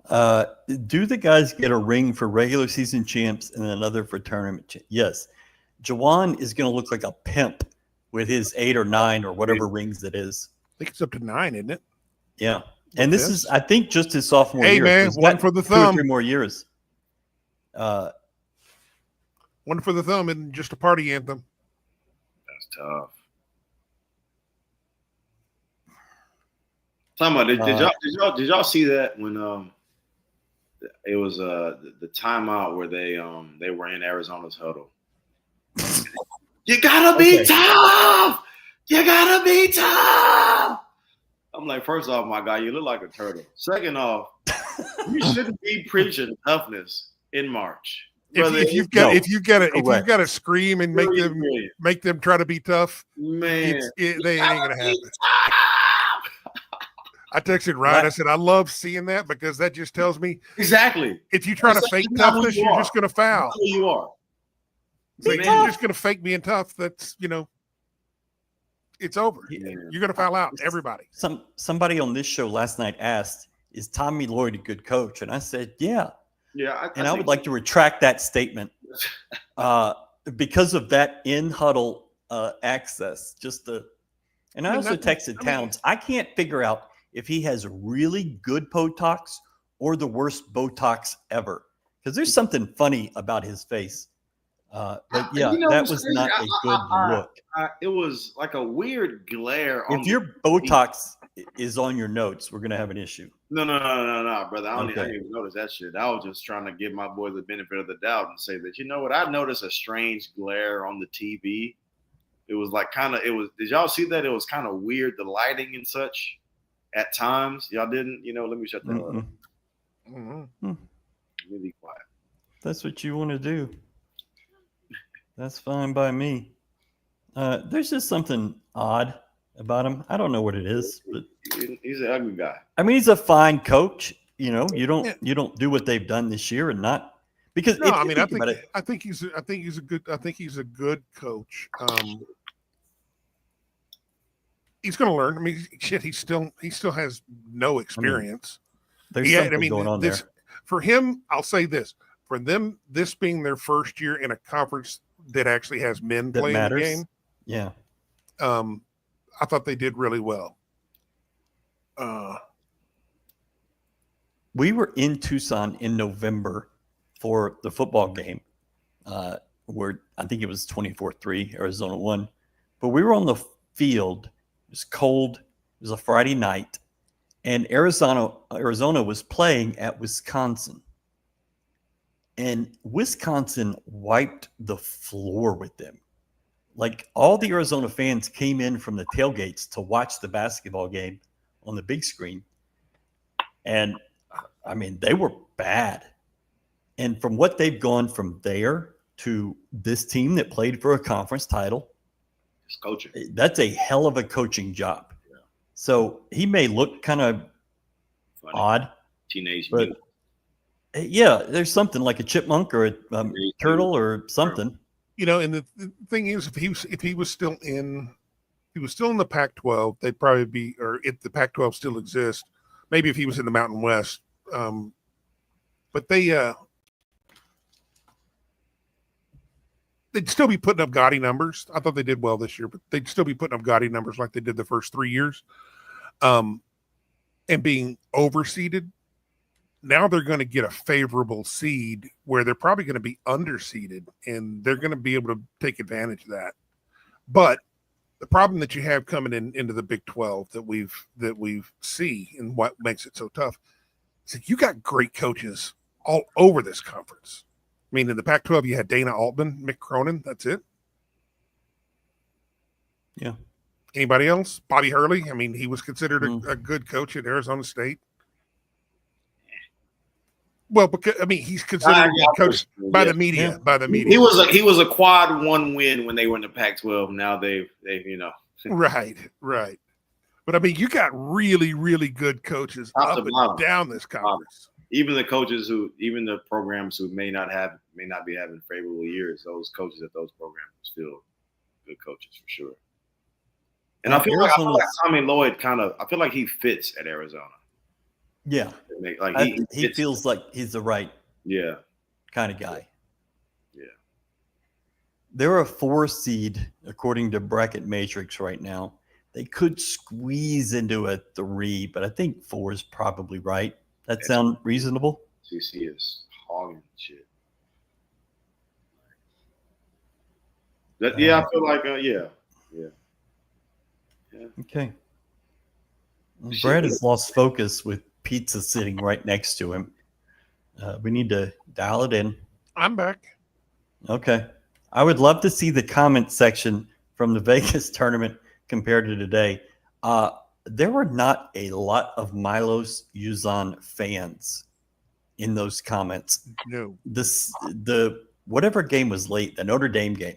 Do the guys get a ring for regular season champs and another for tournament? Yes. Jawan is going to look like a pimp with his 8 or 9 or whatever rings it is. I think it's up to 9, isn't it? Yeah. And this is, I think, just his sophomore year. Hey, man, one for the thumb. 2 or 3 more years. One for the thumb and just a party anthem. That's tough. Talking about, did y'all see that when it was the timeout where they were in Arizona's huddle? You gotta be tough. You gotta be tough. I'm like, first off, my guy, you look like a turtle. Second off, you shouldn't be preaching toughness in March. If you've got to scream and make them try to be tough, man, they ain't gonna happen. I texted Ryan. I said, I love seeing that because that just tells me exactly. If you try to fake toughness, you're just gonna foul. That's who you are. So you're just gonna fake being tough. That's it's over. Yeah. You're gonna foul out everybody. Somebody on this show last night asked, "Is Tommy Lloyd a good coach?" And I said, "Yeah." Yeah, I would like to retract that statement because of that in huddle access. And I also texted Towns. I can't figure out if he has really good Botox or the worst Botox ever, because there's something funny about his face. But yeah, that was not a good look. It was like a weird glare. If your Botox is on your notes, we're gonna have an issue. No, brother. I didn't even notice that shit. I was just trying to give my boy the benefit of the doubt and say that, you know what? I noticed a strange glare on the TV. It was like did y'all see that? It was kind of weird, the lighting and such at times. Y'all didn't? Let me shut that up. Mm-hmm. Let me be quiet. That's what you want to do. That's fine by me. There's just something odd about him. I don't know what it is, but he's an ugly guy. I mean, he's a fine coach. You don't do what they've done this year and not because. No, I think he's a good coach. He's going to learn. I mean, shit, he still has no experience. There's something going on there. For him, I'll say this: for them, this being their first year in a conference that actually has men playing the game. Yeah. I thought they did really well. We were in Tucson in November for the football game, where I think it was 24-3, Arizona won. But we were on the field. It was cold. It was a Friday night. And Arizona was playing at Wisconsin. And Wisconsin wiped the floor with them. Like, all the Arizona fans came in from the tailgates to watch the basketball game on the big screen. And, I mean, they were bad. And from what they've gone from there to this team that played for a conference title, it's coaching. That's a hell of a coaching job. Yeah. So he may look kind of odd. Teenage but yeah, there's something like a chipmunk or a turtle or something. And the thing is, if he was still in the Pac-12, they'd probably be, or if the Pac-12 still exists, maybe if he was in the Mountain West. But they they'd still be putting up gaudy numbers. I thought they did well this year, but they'd still be putting up gaudy numbers like they did the first 3 years. And being overseeded, now they're going to get a favorable seed where they're probably going to be underseeded, and they're going to be able to take advantage of that. But the problem that you have coming into the Big 12 that we've see and what makes it so tough is that you got great coaches all over this conference. I mean, in the Pac-12, you had Dana Altman, Mick Cronin. That's it. Yeah. Anybody else? Bobby Hurley. I mean, he was considered a good coach at Arizona State. Well, because I mean, he's considered a coach by the media. Yeah. By the media, He was a quad one win when they were in the Pac-12. Now they've right. But I mean, you got really, really good coaches Top up to and down this conference. even the programs who may not be having favorable years, those coaches at those programs are still good coaches for sure. And I feel like Tommy Lloyd I feel like he fits at Arizona. Yeah. Like he feels like he's the right kind of guy. Yeah. They're a 4 seed according to Bracket Matrix right now. They could squeeze into a 3, but I think 4 is probably right. That sound reasonable? CC is hogging shit. I feel like Okay. Well, Brad has lost focus with pizza sitting right next to him. We need to dial it in. I'm back. Okay. I would love to see the comment section from the Vegas tournament compared to today. There were not a lot of Milos Uzan fans in those comments. No. The whatever game was late, the Notre Dame game,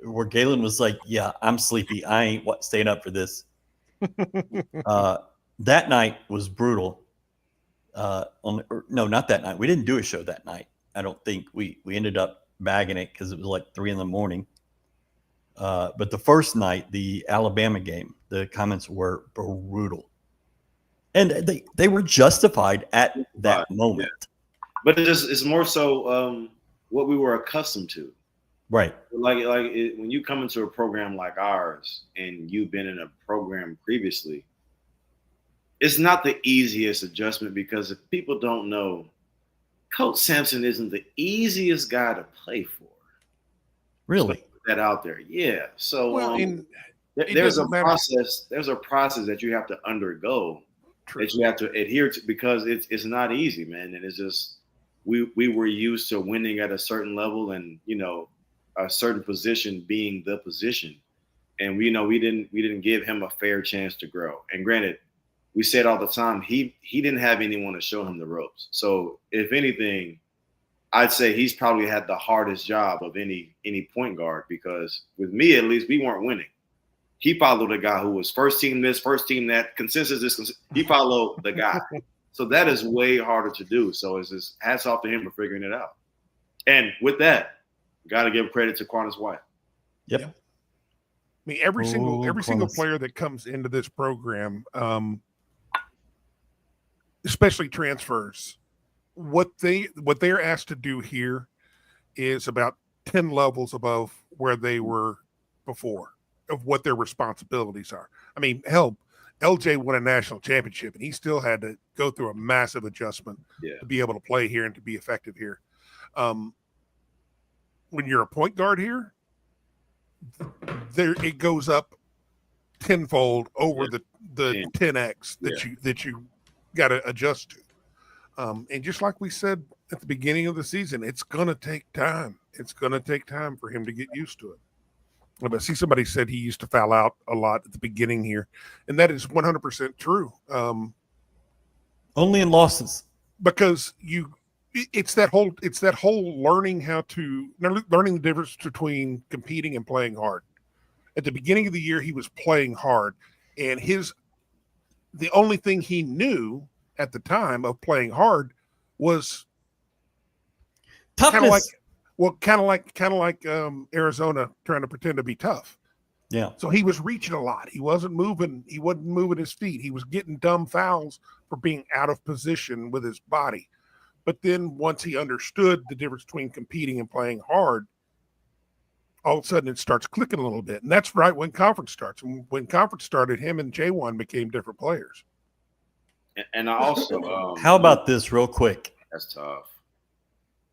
where Galen was like, "Yeah, I'm sleepy. I ain't staying up for this." That night was brutal. No, not that night. We didn't do a show that night. I don't think we ended up bagging it because it was like 3 a.m. But the first night, the Alabama game, the comments were brutal, and they were justified at that moment. Yeah. But it's more so what we were accustomed to. Right. When you come into a program like ours and you've been in a program previously, it's not the easiest adjustment because if people don't know, Coach Sampson isn't the easiest guy to play for. Really? So put that out there. Yeah. So there's a matter. process. There's a process that you have to undergo. True. That you have to adhere to because it's not easy, man. And it's just we were used to winning at a certain level and a certain position being the position, and we didn't give him a fair chance to grow. And granted, we said all the time he didn't have anyone to show him the ropes. So if anything, I'd say he's probably had the hardest job of any point guard because with me at least we weren't winning. He followed a guy who was first team this, first team that, consensus this. He followed the guy, so that is way harder to do. So it's just hats off to him for figuring it out. And with that, got to give credit to Quantas White. Yep. I mean, every single player that comes into this program, especially transfers, what they're asked to do here is about 10 levels above where they were before of what their responsibilities are. I mean, hell, LJ won a national championship and he still had to go through a massive adjustment to be able to play here and to be effective here. When you're a point guard here, it goes up tenfold over the 10x that you got to adjust to. And just like we said at the beginning of the season, it's going to take time. It's going to take time for him to get used to it. But I see somebody said he used to foul out a lot at the beginning here, and that is 100% true. Only in losses, because it's that whole learning the difference between competing and playing hard. At the beginning of the year, he was playing hard, and the only thing he knew at the time of playing hard was toughness. Kind of like Arizona trying to pretend to be tough. Yeah. So he was reaching a lot. He wasn't moving his feet. He was getting dumb fouls for being out of position with his body. But then once he understood the difference between competing and playing hard, all of a sudden it starts clicking a little bit. And that's right when conference starts. And when conference started, him and J1 became different players. And I also How about this real quick? That's tough.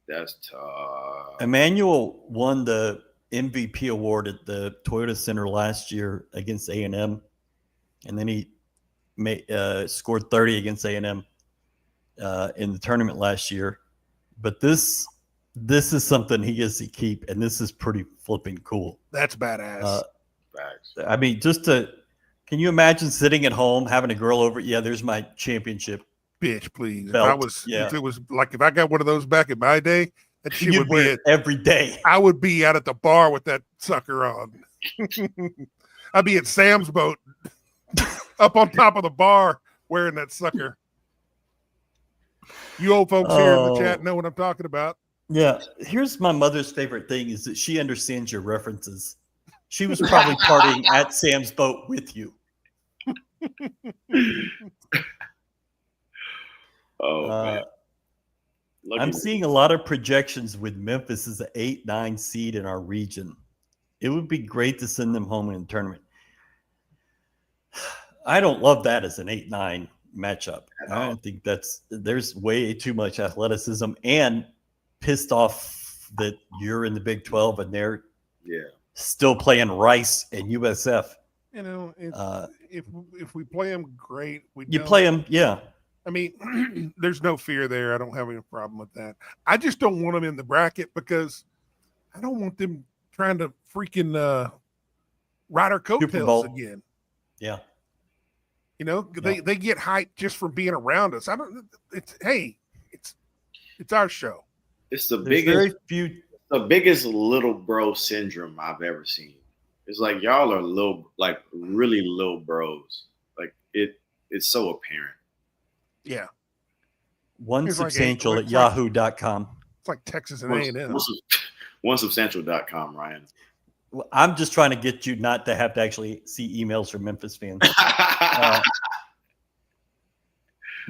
That's tough. Emmanuel won the MVP award at the Toyota Center last year against A&M, and then he scored 30 against A&M in the tournament last year. But this is something he gets to keep, and this is pretty flipping cool. That's badass. Facts. I mean, can you imagine sitting at home, having a girl over? Yeah, there's my championship. Bitch, please. Belt. If it was like, if I got one of those back in my day, that shit You'd would wear be it every day. I would be out at the bar with that sucker on. I'd be at Sam's boat up on top of the bar wearing that sucker. You old folks here in the chat know what I'm talking about. Yeah. Here's my mother's favorite thing is that she understands your references. She was probably partying at Sam's boat with you. Man. I'm seeing a lot of projections with Memphis as an 8-9 seed in our region. It would be great to send them home in the tournament. I don't love that as an 8-9 matchup. I don't think there's way too much athleticism and pissed off that you're in the Big 12 and they're still playing Rice and USF. You know, if we play them, great. You play them, yeah. I mean, there's no fear there. I don't have any problem with that. I just don't want them in the bracket because I don't want them trying to freaking ride our coattails again. Yeah. You know, they get hyped just for being around us. It's our show. It's the biggest little bro syndrome I've ever seen. It's like y'all are really little bros. Like it's so apparent. Yeah. One substantial at yahoo.com. It's like Texas and A&M. Onesubstantial.com, Ryan. Well, I'm just trying to get you not to have to actually see emails from Memphis fans.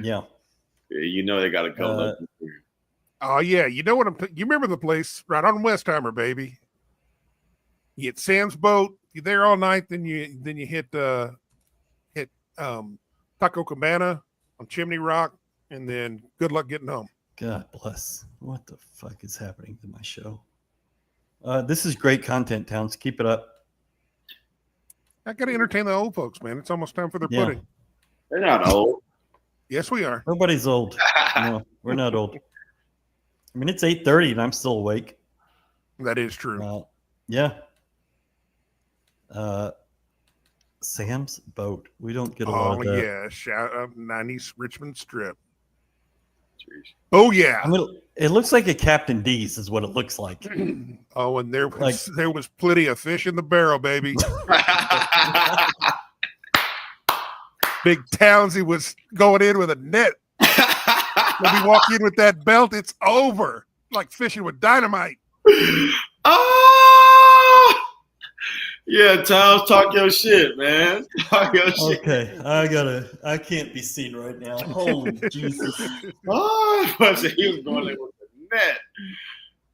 Yeah. You know they got to go. Oh, yeah. You know what you remember the place right on Westheimer, baby. You hit Sam's boat. You're there all night. Then you hit Taco Cabana on Chimney Rock, and then good luck getting home. God bless. What the fuck is happening to my show? This is great content, Towns. Keep it up. I got to entertain the old folks, man. It's almost time for their pudding. They're not old. Yes, we are. Nobody's old. No, we're not old. I mean, it's 8:30 and I'm still awake. That is true. Yeah. Sam's boat. We don't get a lot of that. Yeah. Shout out 90s Richmond Strip. Jeez. Oh, yeah. I mean, it looks like a Captain D's is what it looks like. And there was plenty of fish in the barrel, baby. Big Townsy was going in with a net. When we walk in with that belt, it's over. Like fishing with dynamite. Oh! Yeah, Towns, talk your shit, man. Talk your shit. Okay, I can't be seen right now. Holy Jesus. Oh, he was going in with the net.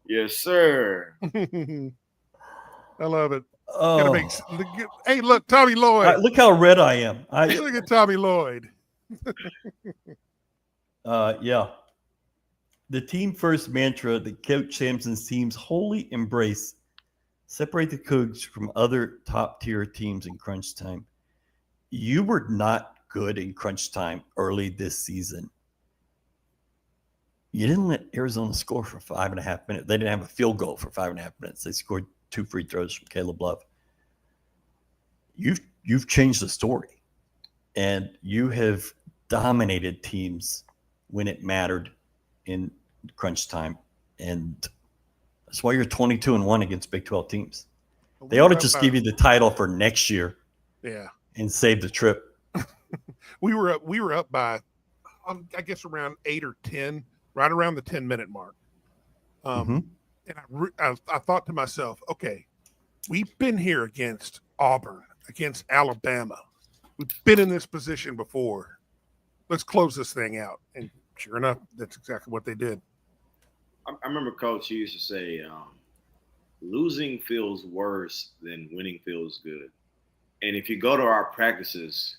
Yes, sir. I love it. Oh. Hey, look, Tommy Lloyd. Look how red I am. Look at Tommy Lloyd. Yeah. The team first mantra that Coach Sampson's teams wholly embrace: separate the Cougs from other top tier teams in crunch time. You were not good in crunch time early this season. You didn't let Arizona score for 5.5 minutes. They didn't have a field goal for 5.5 minutes. They scored 2 free throws from Caleb Love. You've changed the story, and you have dominated teams when it mattered in crunch time, and that's why you're 22-1 against Big 12 teams. They ought to just give you the title for next year, and save the trip. We were up by, I guess, around 8 or 10, right around the 10-minute mark. And I thought to myself, okay, we've been here against Auburn, against Alabama. We've been in this position before. Let's close this thing out. And sure enough, that's exactly what they did. I remember Coach, he used to say, losing feels worse than winning feels good. And if you go to our practices,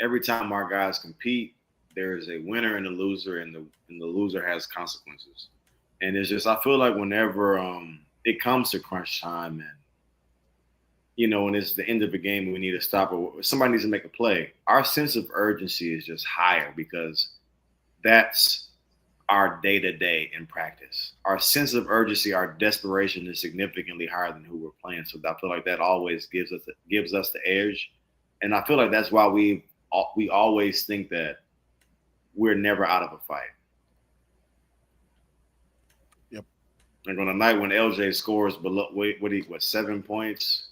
every time our guys compete, there is a winner and a loser, and the loser has consequences. And it's just, I feel like whenever it comes to crunch time, and when it's the end of the game and we need to stop, or somebody needs to make a play, our sense of urgency is just higher because that's our day-to-day in practice. Our sense of urgency, our desperation is significantly higher than who we're playing. So I feel like that always gives us the edge. And I feel like that's why we always think that we're never out of a fight. Yep. Like on a night when LJ scores below 7 points,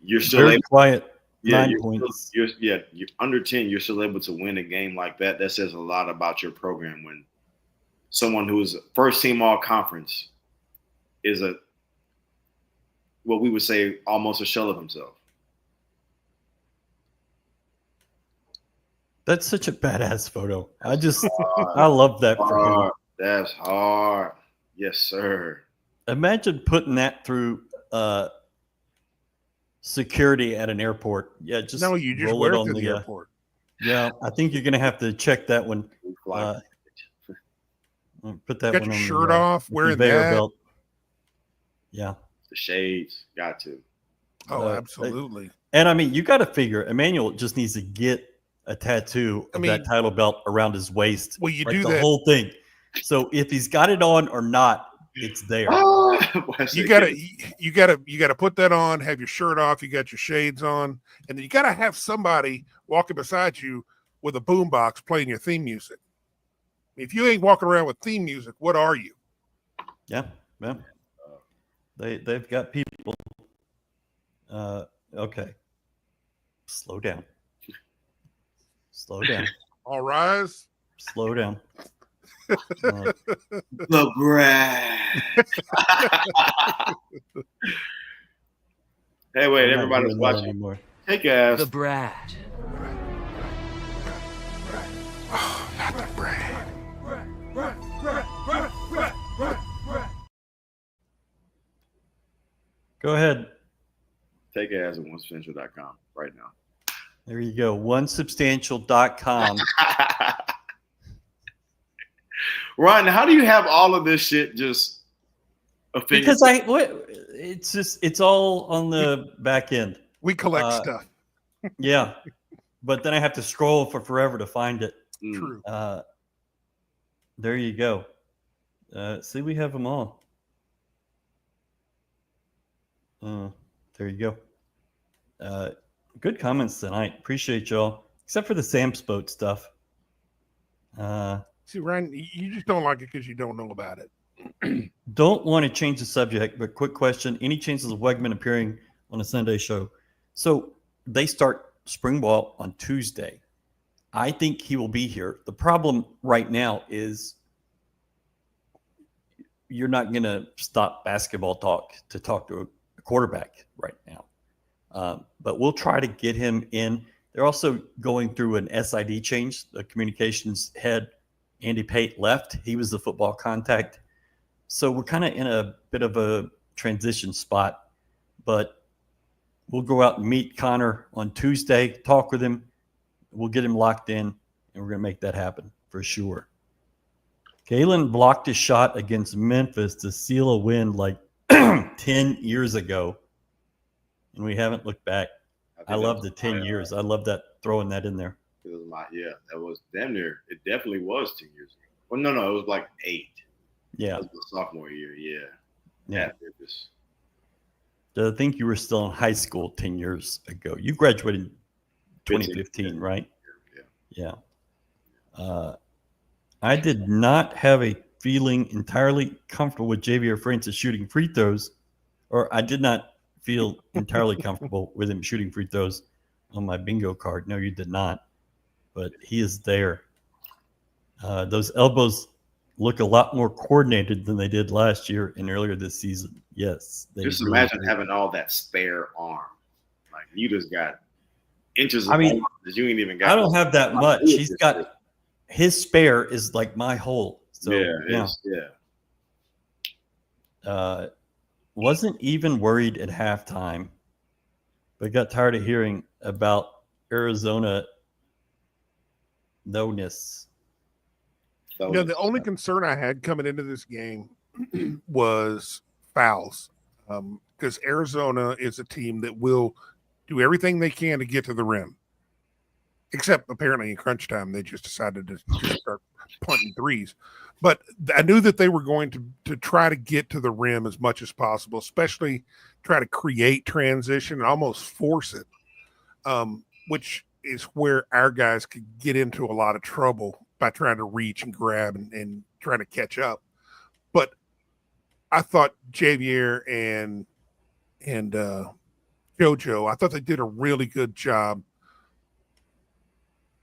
you're still Very quiet. Yeah, 9 points. You're under 10. You're still able to win a game like that. That says a lot about your program. When someone who's first team all conference is what we would say almost a shell of himself. That's such a badass photo. I love that for him. That's hard. Yes, sir. Imagine putting that through security at an airport. Yeah, just no, you just roll wear it it on to the airport. Yeah, I think you're gonna have to check that one. Put that Got one your on shirt the, off, wearing conveyor that. belt. Yeah. The shades, got to. Oh, absolutely. And I mean, you got to figure Emmanuel just needs to get a tattoo of that title belt around his waist. Well, you like do the that whole thing. So if he's got it on or not, it's there. You gotta put that on, have your shirt off, you got your shades on, and then you gotta have somebody walking beside you with a boombox playing your theme music. If you ain't walking around with theme music, what are you? Yeah. They've got people. Okay. Slow down. All rise. Slow down. The Brad. Hey, wait, everybody's watching. Anymore. Take ass. The Brad. Oh, not the Brad. Go ahead. Take ass at onesubstantial.com right now. There you go. Onesubstantial.com. Ron, how do you have all of this shit just because it's all on the back end. We collect stuff. Yeah. But then I have to scroll for forever to find it. True. There you go. See, we have them all. There you go. Good comments tonight. Appreciate y'all. Except for the Sam's boat stuff. See, Ryan, you just don't like it because you don't know about it. Don't want to change the subject, but quick question. Any chances of Wegman appearing on a Sunday show? So they start spring ball on Tuesday. I think he will be here. The problem right now is you're not going to stop basketball talk to talk to a quarterback right now. But we'll try to get him in. They're also going through an SID change. The communications head, Andy Pate, left. He was the football contact. So we're kind of in a bit of a transition spot. But we'll go out and meet Connor on Tuesday, talk with him. We'll get him locked in, and we're going to make that happen for sure. Galen blocked a shot against Memphis to seal a win like 10 years ago, and we haven't looked back. I love the 10 years. I love that, throwing that in there. It was that was damn near. It definitely was 10 years ago. Well, no, it was like 8. Yeah. That was the sophomore year, yeah. I think you were still in high school 10 years ago. You graduated in 2015, right? Yeah. I did not have a feeling entirely comfortable with Javier Francis shooting free throws, or I did not feel entirely comfortable with him shooting free throws on my bingo card. No, you did not. But he is there. Those elbows look a lot more coordinated than they did last year and earlier this season. Yes. Just imagine having all that spare arm. Like, you just got inches of arm that you ain't even got. I don't have that much. He's got his spare is like my whole. So, yeah. Wasn't even worried at halftime, but got tired of hearing about Arizona no-ness. The only concern I had coming into this game was fouls, because Arizona is a team that will do everything they can to get to the rim. Except apparently in crunch time, they just decided to just start punting threes. But I knew that they were going to try to get to the rim as much as possible, especially try to create transition and almost force it, which is where our guys could get into a lot of trouble by trying to reach and grab and trying to catch up. But I thought Javier and JoJo, I thought they did a really good job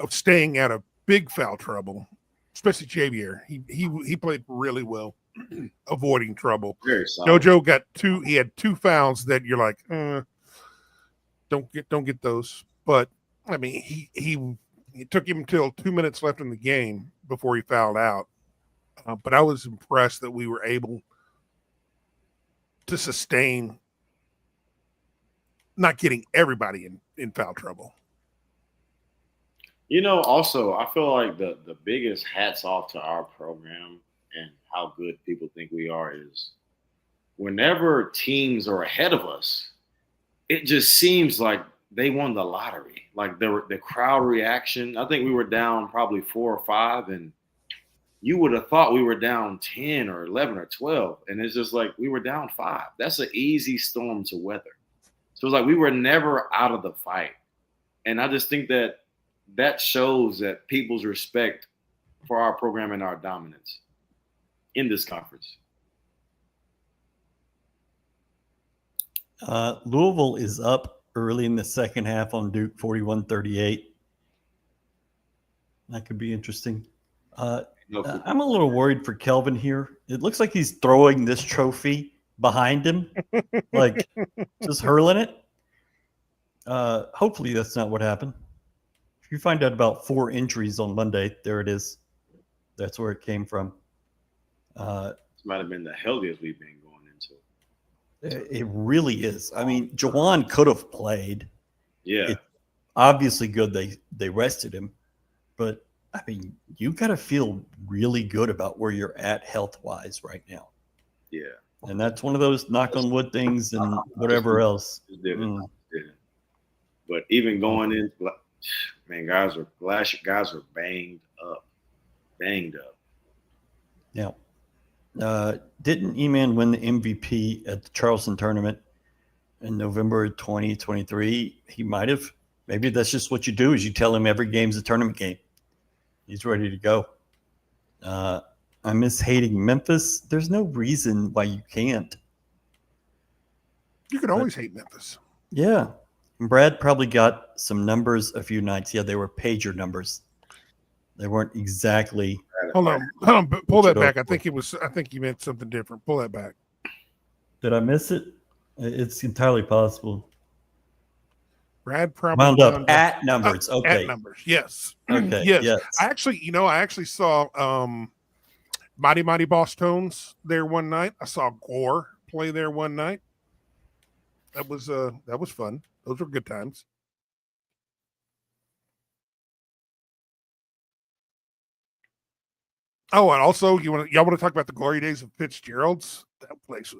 of staying out of big foul trouble, especially Javier. He played really well, avoiding trouble. Very solid. JoJo got he had two fouls that you're like, don't get those. But I mean, it took him until 2 minutes left in the game before he fouled out. But I was impressed that we were able to sustain not getting everybody in foul trouble. Also, I feel like the biggest hats off to our program and how good people think we are is whenever teams are ahead of us, it just seems like they won the lottery. Like the crowd reaction, I think we were down probably 4 or 5, and you would have thought we were down 10 or 11 or 12. And it's just like we were down 5. That's an easy storm to weather. So it's like we were never out of the fight. And I just think that shows that people's respect for our program and our dominance in this conference. Louisville is up early in the second half on Duke, 41-38. That could be interesting. I'm a little worried for Kelvin here. It looks like he's throwing this trophy behind him, like just hurling it. Hopefully that's not what happened. If you find out about 4 injuries on Monday, there it is. That's where it came from. This might have been the healthiest we've been going into. It really is. I mean, Jawan could have played. Yeah. It's obviously good they rested him. But, I mean, you got to feel really good about where you're at health-wise right now. Yeah. And that's one of those knock-on-wood things and whatever else. But even going in, man, guys are banged up. Yeah. Didn't E-Man win the MVP at the Charleston tournament in November 2023? He might have. Maybe that's just what you do is you tell him every game's a tournament game. He's ready to go. I miss hating Memphis. There's no reason why you can't. You can always hate Memphis. Yeah. Brad probably got some numbers a few nights. Yeah, they were pager numbers. They weren't exactly. Hold on. Pull that back. I think you meant something different. Pull that back. Did I miss it? It's entirely possible. Brad probably wound up at numbers. Okay. At numbers. Yes. Okay. Yes. I actually saw Mighty Mighty Boss Tones there one night. I saw Gore play there one night. That was fun. Those were good times. Oh, and also y'all want to talk about the glory days of Fitzgerald's? That place.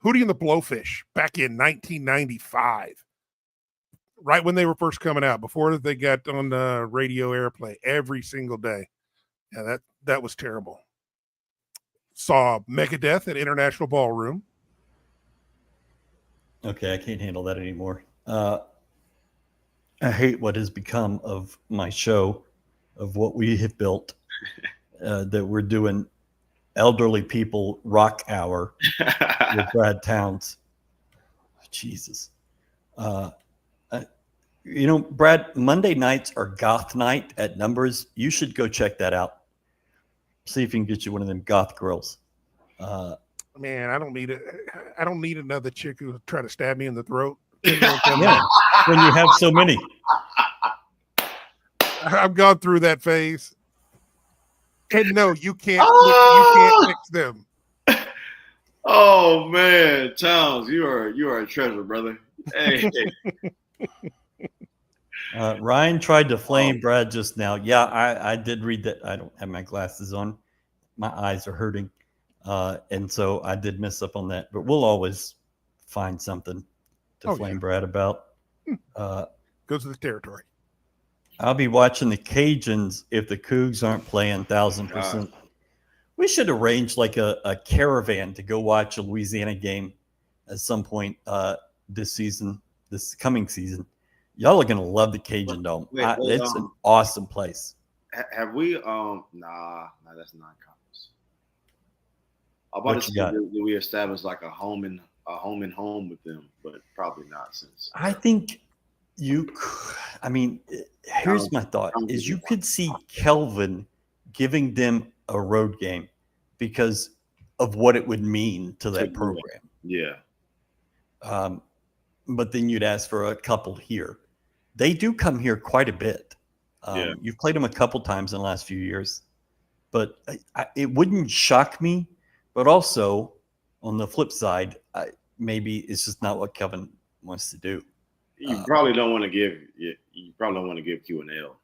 Hootie and the Blowfish back in 1995. Right when they were first coming out, before they got on radio airplay every single day. Yeah, that was terrible. Saw Megadeth at International Ballroom. Okay, I can't handle that anymore. I hate what has become of my show, of what we have built, that we're doing elderly people rock hour with Brad Towns. Jesus. Brad, Monday nights are goth night at Numbers. You should go check that out. See if you can get you one of them goth girls. Man, I don't need another chick who will try to stab me in the throat. Yeah, when you have so many. I've gone through that phase. And no, you can't fix them. Oh man, Towns, you are a treasure, brother. Hey, Ryan tried to flame Brad just now. Yeah, I did read that. I don't have my glasses on. My eyes are hurting. And so I did miss up on that. But we'll always find something to flame Brad about. Goes to the territory. I'll be watching the Cajuns if the Cougs aren't playing 1,000%. We should arrange like a caravan to go watch a Louisiana game at some point this season, this coming season. Y'all are gonna love the Cajun Dome. It's an awesome place. Have we? Nah, that's not conference. I'm about to say that we established like a home and home with them, but probably not since. I think you. I mean, here's my thought: is you could see Kelvin giving them a road game because of what it would mean to that program. Yeah. But then you'd ask for a couple here. They do come here quite a bit. You've played them a couple times in the last few years, but it wouldn't shock me. But also, on the flip side, maybe it's just not what Kelvin wants to do. You probably don't want to give Q and L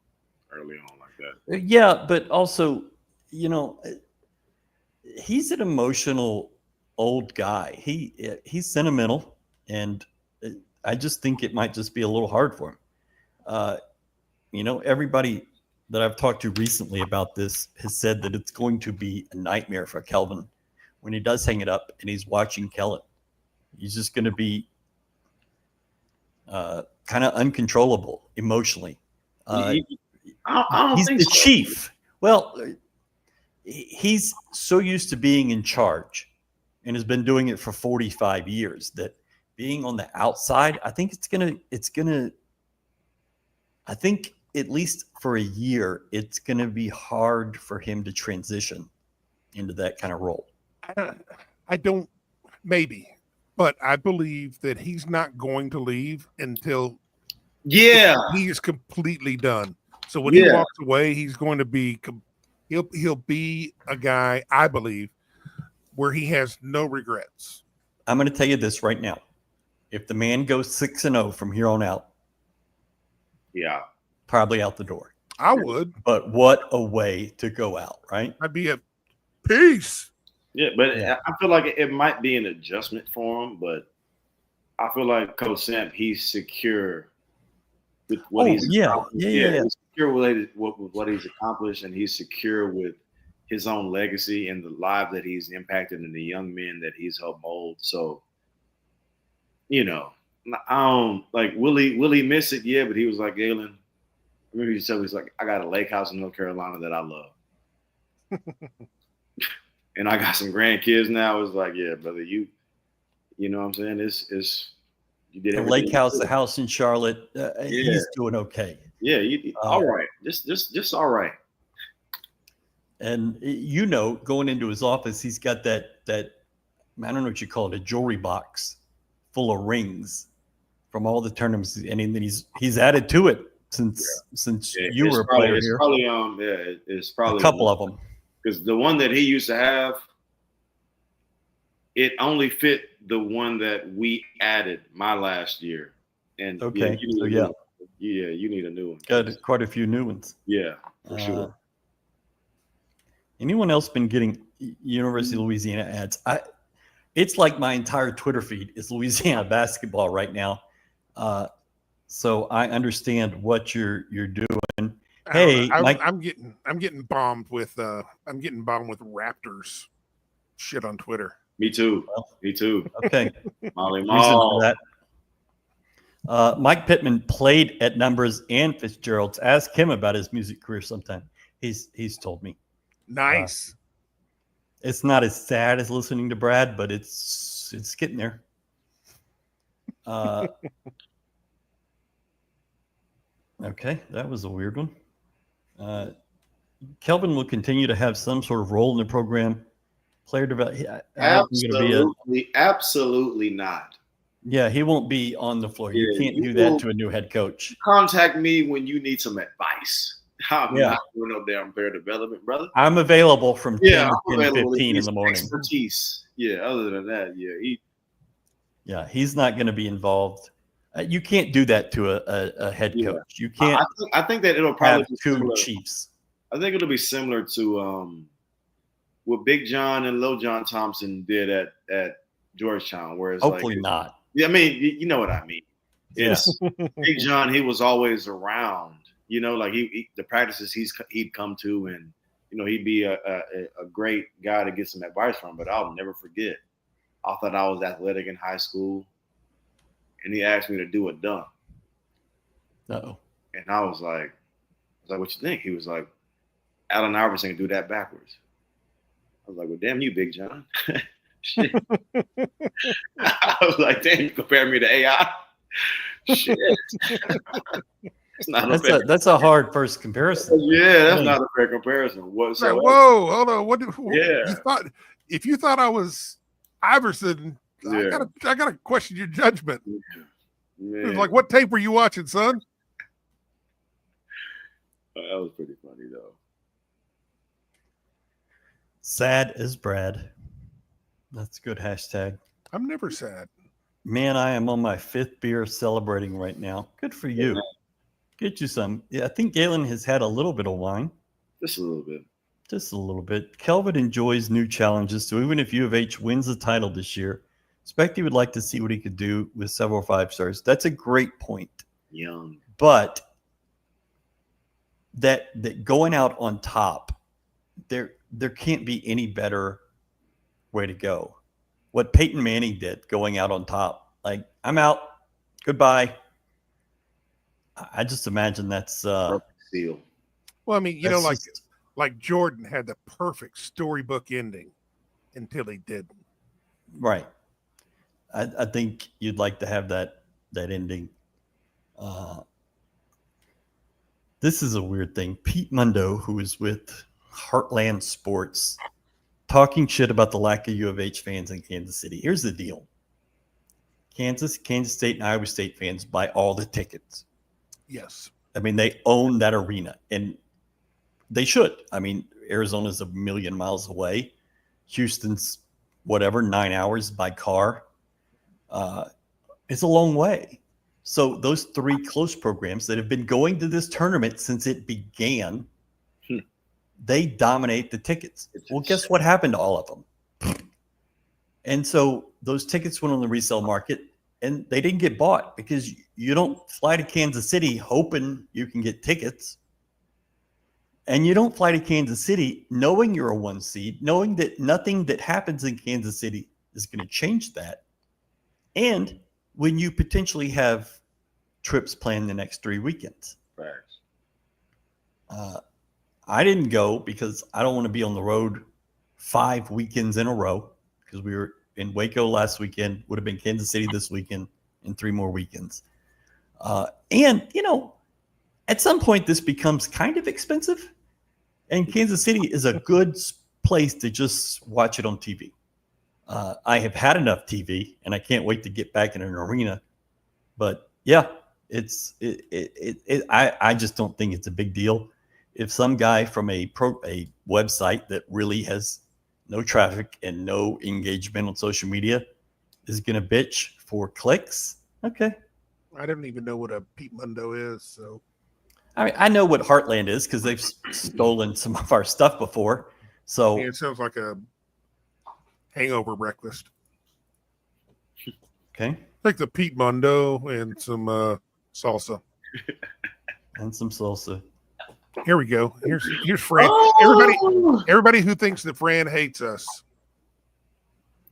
early on like that. Yeah, but also, he's an emotional old guy. He's sentimental, and I just think it might just be a little hard for him. Everybody that I've talked to recently about this has said that it's going to be a nightmare for Kelvin when he does hang it up and he's watching Kellen. He's just going to be kind of uncontrollable emotionally. I don't he's think the so. chief. Well, he's so used to being in charge and has been doing it for 45 years that being on the outside, I think I think at least for a year, it's going to be hard for him to transition into that kind of role. I don't, maybe, but I believe that he's not going to leave until he is completely done. So when he walks away, he's going to be, he'll be a guy, I believe, where he has no regrets. I'm going to tell you this right now. If the man goes 6-0 from here on out, probably out the door. I would. But what a way to go out, right? I'd be a peace. Yeah, but I feel like it might be an adjustment for him, but I feel like Coach Samp, he's secure with what he's accomplished. He's secure with what he's accomplished, and he's secure with his own legacy and the lives that he's impacted and the young men that he's helped mold. So, will he miss it? Yeah, but he was like, Galen, I remember he's like, I got a lake house in North Carolina that I love. And I got some grandkids now. It's like, yeah, brother, you know what I'm saying? It's you did the lake house, the house in Charlotte. He's doing okay. Yeah, all right. Just all right. And going into his office, he's got that I don't know what you call it, a jewelry box full of rings from all the tournaments, and then he's added to it since you were a player here. It's probably a couple of them. Because the one that he used to have, it only fit the one that we added my last year. And you need a new one. Got quite a few new ones. Yeah, for sure. Anyone else been getting University of Louisiana ads? It's like my entire Twitter feed is Louisiana basketball right now. So I understand what you're doing. Hey, I'm getting bombed with Raptors shit on Twitter. Me too. Okay. Molly Mall. Mike Pittman played at Numbers and Fitzgerald's. Ask him about his music career sometime. He's told me. Nice. It's not as sad as listening to Brad, but it's getting there. Okay, that was a weird one. Kelvin will continue to have some sort of role in the program. Player development. Absolutely not. Yeah, he won't be on the floor. You can't do that to a new head coach. Contact me when you need some advice. I'm Yeah. not doing no damn player development, brother. I'm available from 10 Yeah, to I'm 10, available. 15 in He's the morning. expertise. Yeah, other than that, Yeah, he's not going to be involved. You can't do that to a head Yeah. coach. You can't I think that it'll probably have be two similar. chiefs. I think it'll be similar to what Big John and Lil John Thompson did at Georgetown, where it's Hopefully like, not. yeah, I mean, you know what I mean. It's Big John. He was always around. You know, like he the practices he'd come to, and you know he'd be a great guy to get some advice from. But I'll never forget. I thought I was athletic in high school, and he asked me to do a dunk, Uh-oh. and I was like, "What you think?" He was like, "Allen Iverson can do that backwards." I was like, "Well, damn you, Big John." Shit. I was like, "Damn, you compare me to AI?" Shit. That's a hard first comparison. Yeah, that's not a fair comparison whatsoever. Whoa, hold on. Yeah. If you thought I was Iverson, Yeah. I gotta question your judgment. Man, It was like, what tape were you watching, son? that was pretty funny though. Sad as Brad. That's a good hashtag. I'm never sad. Man, I am on my 5th beer celebrating right now. Good for you. Get you some. Yeah, I think Galen has had a little bit of wine. Just a little bit. Just a little bit. Kelvin enjoys new challenges, so even if U of H wins the title this year, expect he would like to see what he could do with several 5 stars. That's a great point. Young. But that going out on top, there can't be any better way to go. What Peyton Manning did, going out on top, like, I'm out, goodbye. I just imagine that's Perfect seal. Well, I mean, you know, just, like Jordan had the perfect storybook ending until he didn't. right. I think you'd like to have that ending. This is a weird thing. Pete Mundo, who is with Heartland Sports, talking shit about the lack of U of H fans in Kansas City. Here's the deal. Kansas State, and Iowa State fans buy all the tickets. Yes. I mean, they own that arena, and they should. I mean, Arizona's a million miles away. Houston's 9 hours by car. It's a long way. So those 3 close programs that have been going to this tournament since it began, they dominate the tickets. Well, guess what happened to all of them? And so those tickets went on the resale market, and they didn't get bought because you don't fly to Kansas City hoping you can get tickets. And you don't fly to Kansas City knowing you're a 1 seed, knowing that nothing that happens in Kansas City is going to change that. And when you potentially have trips planned the next 3 weekends. Facts. I didn't go because I don't want to be on the road 5 weekends in a row, because we were in Waco last weekend, would have been Kansas City this weekend, and 3 more weekends. And, you know, at some point this becomes kind of expensive, and Kansas City is a good place to just watch it on TV. I have had enough TV, and I can't wait to get back in an arena. But yeah, I just don't think it's a big deal. If some guy from a website that really has no traffic and no engagement on social media is going to bitch for clicks, okay. I don't even know what a Pete Mundo is. So I mean, I know what Heartland is because they've stolen some of our stuff before. So it sounds like a hangover breakfast. okay. Like the Pete Mundo and some salsa. And some salsa. Here we go. Here's Fran. Everybody who thinks that Fran hates us.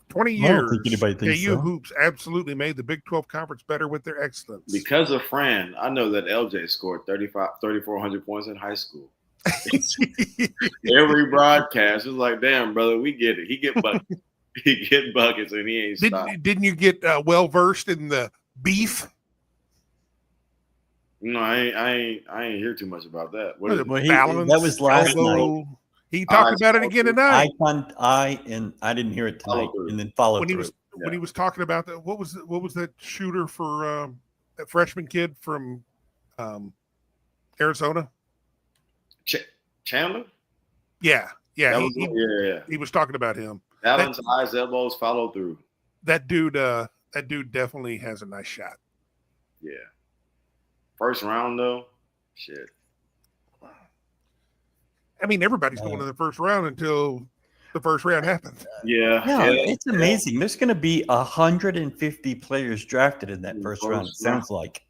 20 I don't years. think anybody thinks KU so. Hoops absolutely made the Big 12 conference better with their excellence. Because of Fran, I know that LJ scored 3,400 points in high school. Every broadcast is like, damn, brother, we get it. He get buckets. He get buckets, and he ain't stopped. Didn't you get well versed in the beef? No, I ain't hear too much about that. What is it? Well, Balance, that was last elbow. night. He talked about it again tonight. I didn't hear it tonight, and then follow when through. When he was talking about that, what was that shooter for that freshman kid from Arizona? Chandler? Yeah. Yeah. He was talking about him. Talents, eyes, elbows, follow through. That dude definitely has a nice shot. Yeah. First round though, shit. I mean, everybody's going to the first round until the first round happens. Yeah. It's amazing. There's going to be 150 players drafted in that first round. It sounds like.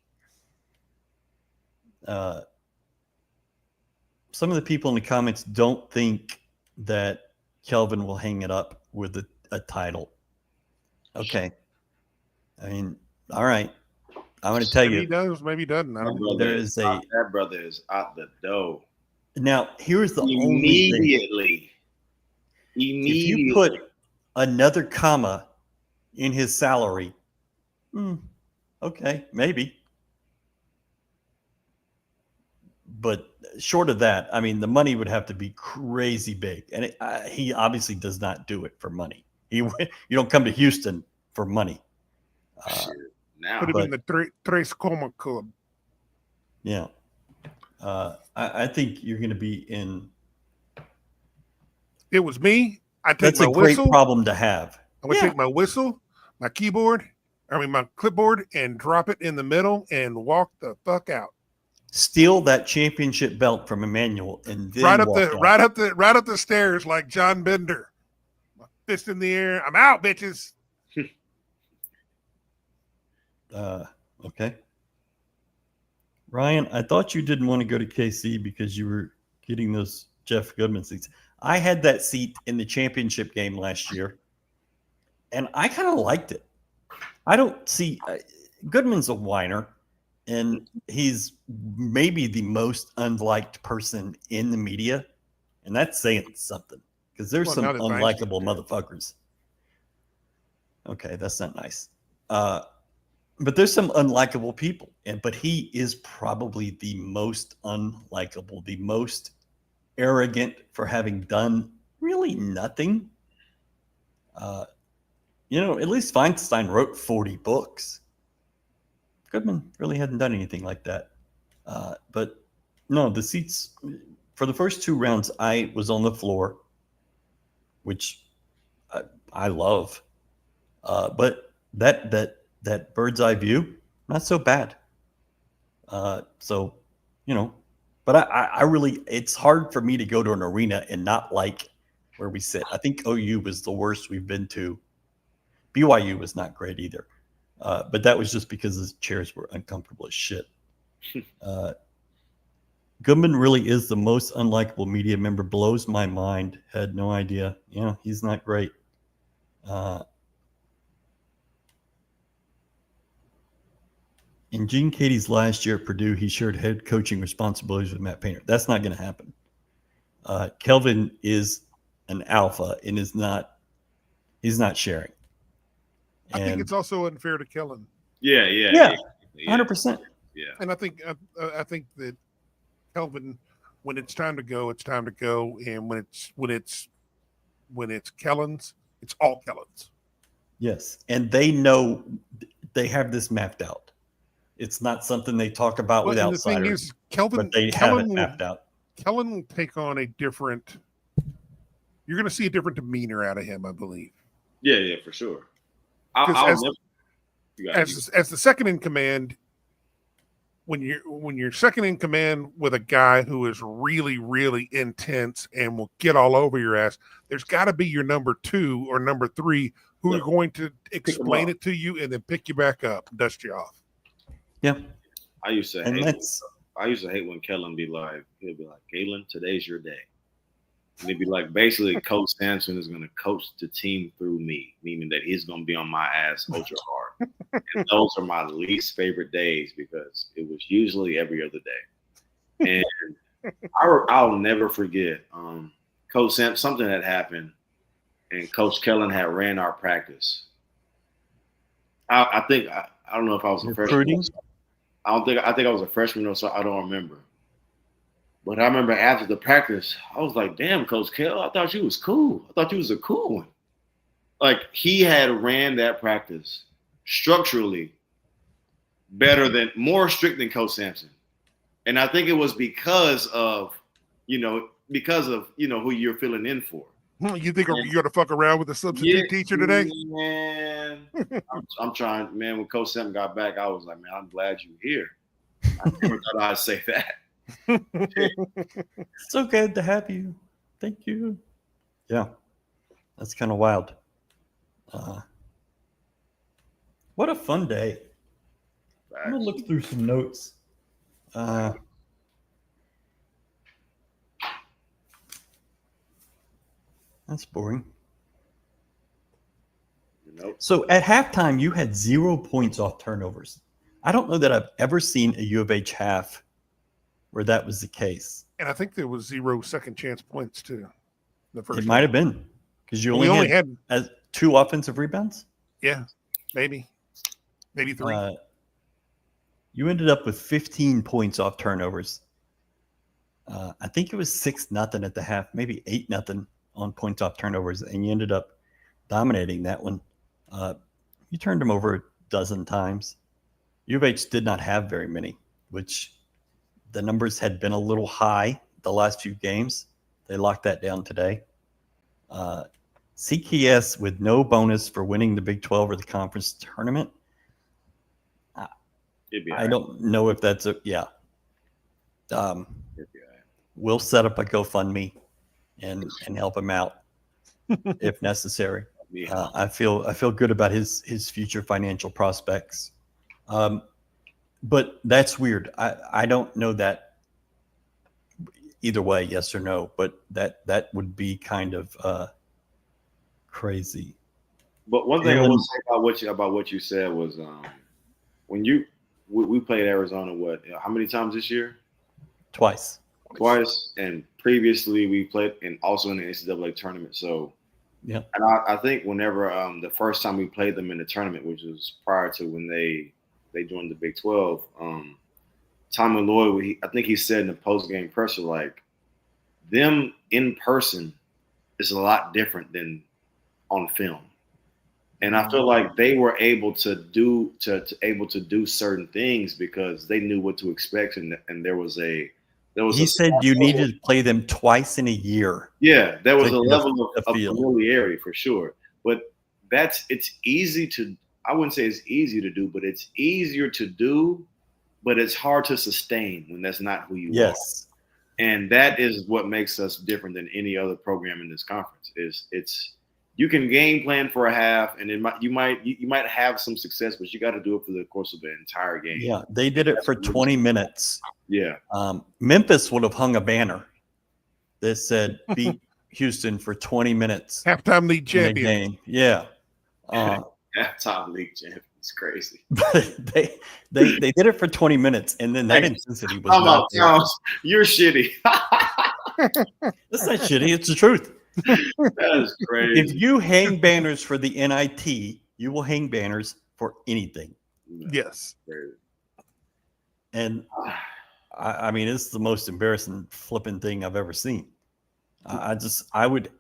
Some of the people in the comments don't think that Kelvin will hang it up with a title. Okay. I mean, all right. I'm going to tell Maybe you. he does, maybe he doesn't. I don't know. That brother is out the door. Now, here's the only thing. Immediately. If you put another comma in his salary, okay, maybe. But short of that, I mean, the money would have to be crazy big. And he obviously does not do it for money. You don't come to Houston for money. Now, put him in the Tres Coma Club. Yeah. I think you're going to be in. It was me. That's a great problem to have. I'm going to take my whistle, my my clipboard, and drop it in the middle and walk the fuck out. Steal that championship belt from Emmanuel and then right up the stairs like John Bender. My fist in the air. I'm out, bitches. Okay. Ryan, I thought you didn't want to go to KC because you were getting those Jeff Goodman seats. I had that seat in the championship game last year, and I kind of liked it. I don't see Goodman's a whiner, and he's maybe the most unliked person in the media, and that's saying something because there's some unlikable motherfuckers. Okay, that's not nice. But there's some unlikable people, but he is probably the most unlikable, the most arrogant for having done really nothing. At least Feinstein wrote 40 books. Goodman really hadn't done anything like that. But no, the seats for the first two rounds, I was on the floor, which I love. But that bird's eye view, not so bad. But I really, it's hard for me to go to an arena and not like where we sit. I think OU was the worst we've been to. BYU was not great either. But that was just because the chairs were uncomfortable as shit. Goodman really is the most unlikable media member. Blows my mind. Had no idea. He's not great. In Gene Katie's last year at Purdue, he shared head coaching responsibilities with Matt Painter. That's not going to happen. Kelvin is an alpha and he's not sharing. I think it's also unfair to Kellen. Yeah. 100%. Yeah. And I think that Kelvin, when it's time to go, it's time to go. And when it's Kellen's, it's all Kellen's. Yes. And they know they have this mapped out. It's not something they talk about with outsiders. The thing is, Kelvin, but they have it mapped out. Kellen will take on a different. You're going to see a different demeanor out of him, I believe. Yeah, for sure. As the second in command, when you're second in command with a guy who is really, really intense and will get all over your ass, there's got to be your number 2 or number 3 who are going to explain it to you and then pick you back up, dust you off. Yeah. I used to hate when Kellen he'll be like, Galen, today's your day. And he'd be like, basically, Coach Sampson is going to coach the team through me, meaning that he's going to be on my ass ultra hard. And those are my least favorite days because it was usually every other day. And I'll never forget, Coach Sampson, something had happened, and Coach Kellen had ran our practice. I don't know if I was a freshman. I think I was a freshman or so. I don't remember. But I remember after the practice, I was like, damn, Coach Kell, I thought you was cool. I thought you was a cool one. Like, he had ran that practice structurally more strict than Coach Sampson. And I think it was because of because of who you're filling in for. You think you're gonna fuck around with the substitute teacher today? Man, I'm trying, man. When Coach Sampson got back, I was like, man, I'm glad you're here. I never thought I'd say that. So good to have you. Thank you. Yeah, that's kind of wild. What a fun day. I'm gonna look through some notes. That's boring. Nope. So at halftime, you had 0 points off turnovers. I don't know that I've ever seen a U of H half where that was the case. And I think there was 0 second chance points too. The first It might have been because you we only had 2 offensive rebounds. Yeah, maybe 3. You ended up with 15 points off turnovers. I think it was 6-0 at the half, maybe 8-0 on points off turnovers, and you ended up dominating that one. You turned them over a dozen times. U of H did not have very many, which the numbers had been a little high the last few games. They locked that down today. CKS with no bonus for winning the Big 12 or the conference tournament. I don't know if that's we'll set up a GoFundMe and help him out if necessary. Yeah. I feel good about his future financial prospects. But that's weird. I don't know that either way, yes or no, but that would be kind of crazy. But one thing I want to say about what you said was when we played Arizona, how many times this year? Twice, and previously we played also in the NCAA tournament. So yeah, and I think whenever the first time we played them in the tournament, which was prior to when they joined the Big 12, Tommy Lloyd, I think he said in the postgame presser, like, them in person is a lot different than on film. And I feel like they were able to do certain things because they knew what to expect, and there was a. He said you needed to play them twice in a year. Yeah, there was a level of familiarity for sure. But it's easy to. I wouldn't say it's easy to do, but it's easier to do. But it's hard to sustain when that's not who you are. Yes. And that is what makes us different than any other program in this conference. It's you can game plan for a half, and you might have some success, but you got to do it for the course of the entire game. Yeah, they did it for 20 minutes. Yeah. Memphis would have hung a banner that said beat Houston for 20 minutes. Halftime league champion. Game. Yeah. Halftime league champion. It's crazy. But they did it for 20 minutes, and then that intensity was not there. You're shitty. That's not shitty. It's the truth. That is crazy. If you hang banners for the NIT, you will hang banners for anything. Yes. And I mean, it's the most embarrassing flipping thing I've ever seen. I would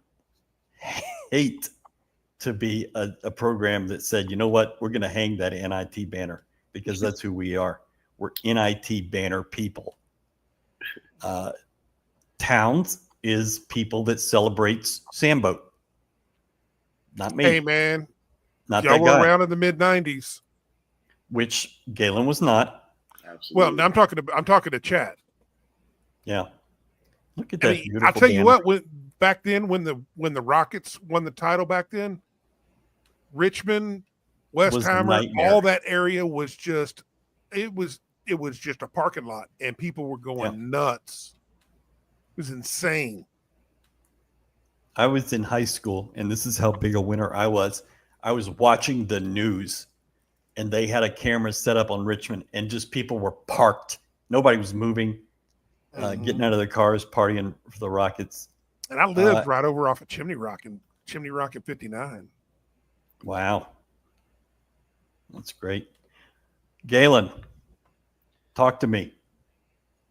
hate to be a program that said, you know what, we're going to hang that NIT banner because that's who we are. We're NIT banner people. Towns is people that celebrates Sambo. Not me. Hey, man. Not y'all that were guy. around in the mid-90s. Which Galen was not. Absolutely. Well, now I'm talking to Chad. Yeah. Look at that. I'll tell you what, back then when the Rockets won the title back then, Richmond, Westheimer, all that area was just it was just a parking lot, and people were going nuts. It was insane. I was in high school, and this is how big a winner I was. I was watching the news, and they had a camera set up on Richmond, and just people were parked. Nobody was moving, getting out of their cars, partying for the Rockets. And I lived right over off of Chimney Rock and 59. Wow. That's great. Galen, talk to me.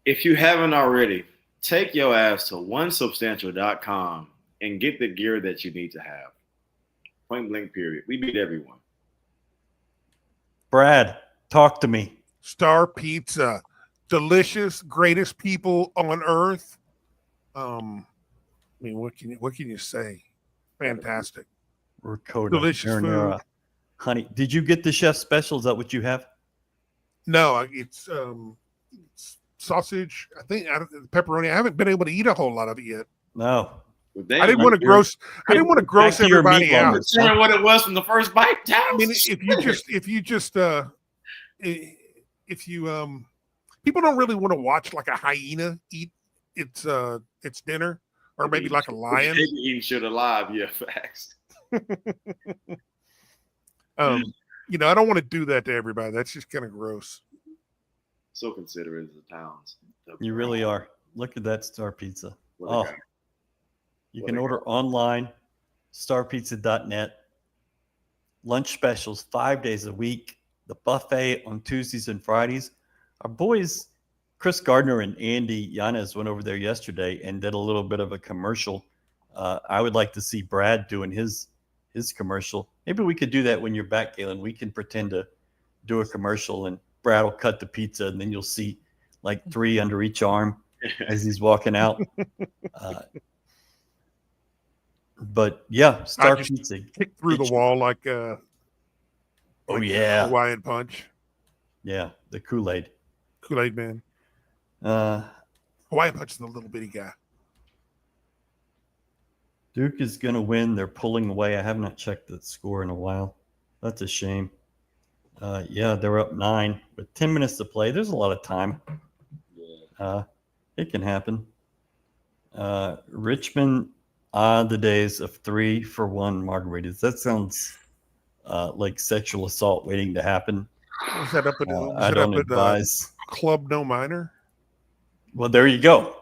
If you haven't already, take your ass to onesubstantial.com and get the gear that you need to have. Point blank, period. We beat everyone. Brad, talk to me. Star Pizza. Delicious, greatest people on earth. I mean, what can you say? Fantastic, Ricotta, delicious marinara, food. honey. Did you get the chef special? Is that what you have? No, it's sausage. I think pepperoni. I haven't been able to eat a whole lot of it yet. No. But I didn't want to gross. I didn't want to gross Back to your meat everybody out. lovers. Remember what it was from the first bite. I mean, if you people don't really want to watch like a hyena eat its dinner, or maybe like a lion. Eating shit alive, yeah, facts. You know, I don't want to do that to everybody. That's just kind of gross. So considerate of the towns. You really are. Look at that Star Pizza. What a Oh, guy. you What can a order online, starpizza.net. Lunch specials 5 days a week. The buffet on Tuesdays and Fridays. Our boys, Chris Gardner and Andy Yanez, went over there yesterday and did a little bit of a commercial. I would like to see Brad doing his commercial. Maybe we could do that when you're back, Galen. We can pretend to do a commercial and Brad will cut the pizza and then you'll see like 3 under each arm as he's walking out. But yeah, Star Pizza. Kick through the wall like oh yeah, Hawaiian Punch. Yeah, the Kool-Aid. Kool-Aid Man. Hawaiian Punch is the little bitty guy. Duke is going to win. They're pulling away. I have not checked the score in a while. That's a shame. Yeah, they're up 9 with 10 minutes to play. There's a lot of time. It can happen. Richmond, the days of 3-for-1 margaritas. That sounds like sexual assault waiting to happen. Was that up at, I don't advise. Club No Minor? Well, there you go.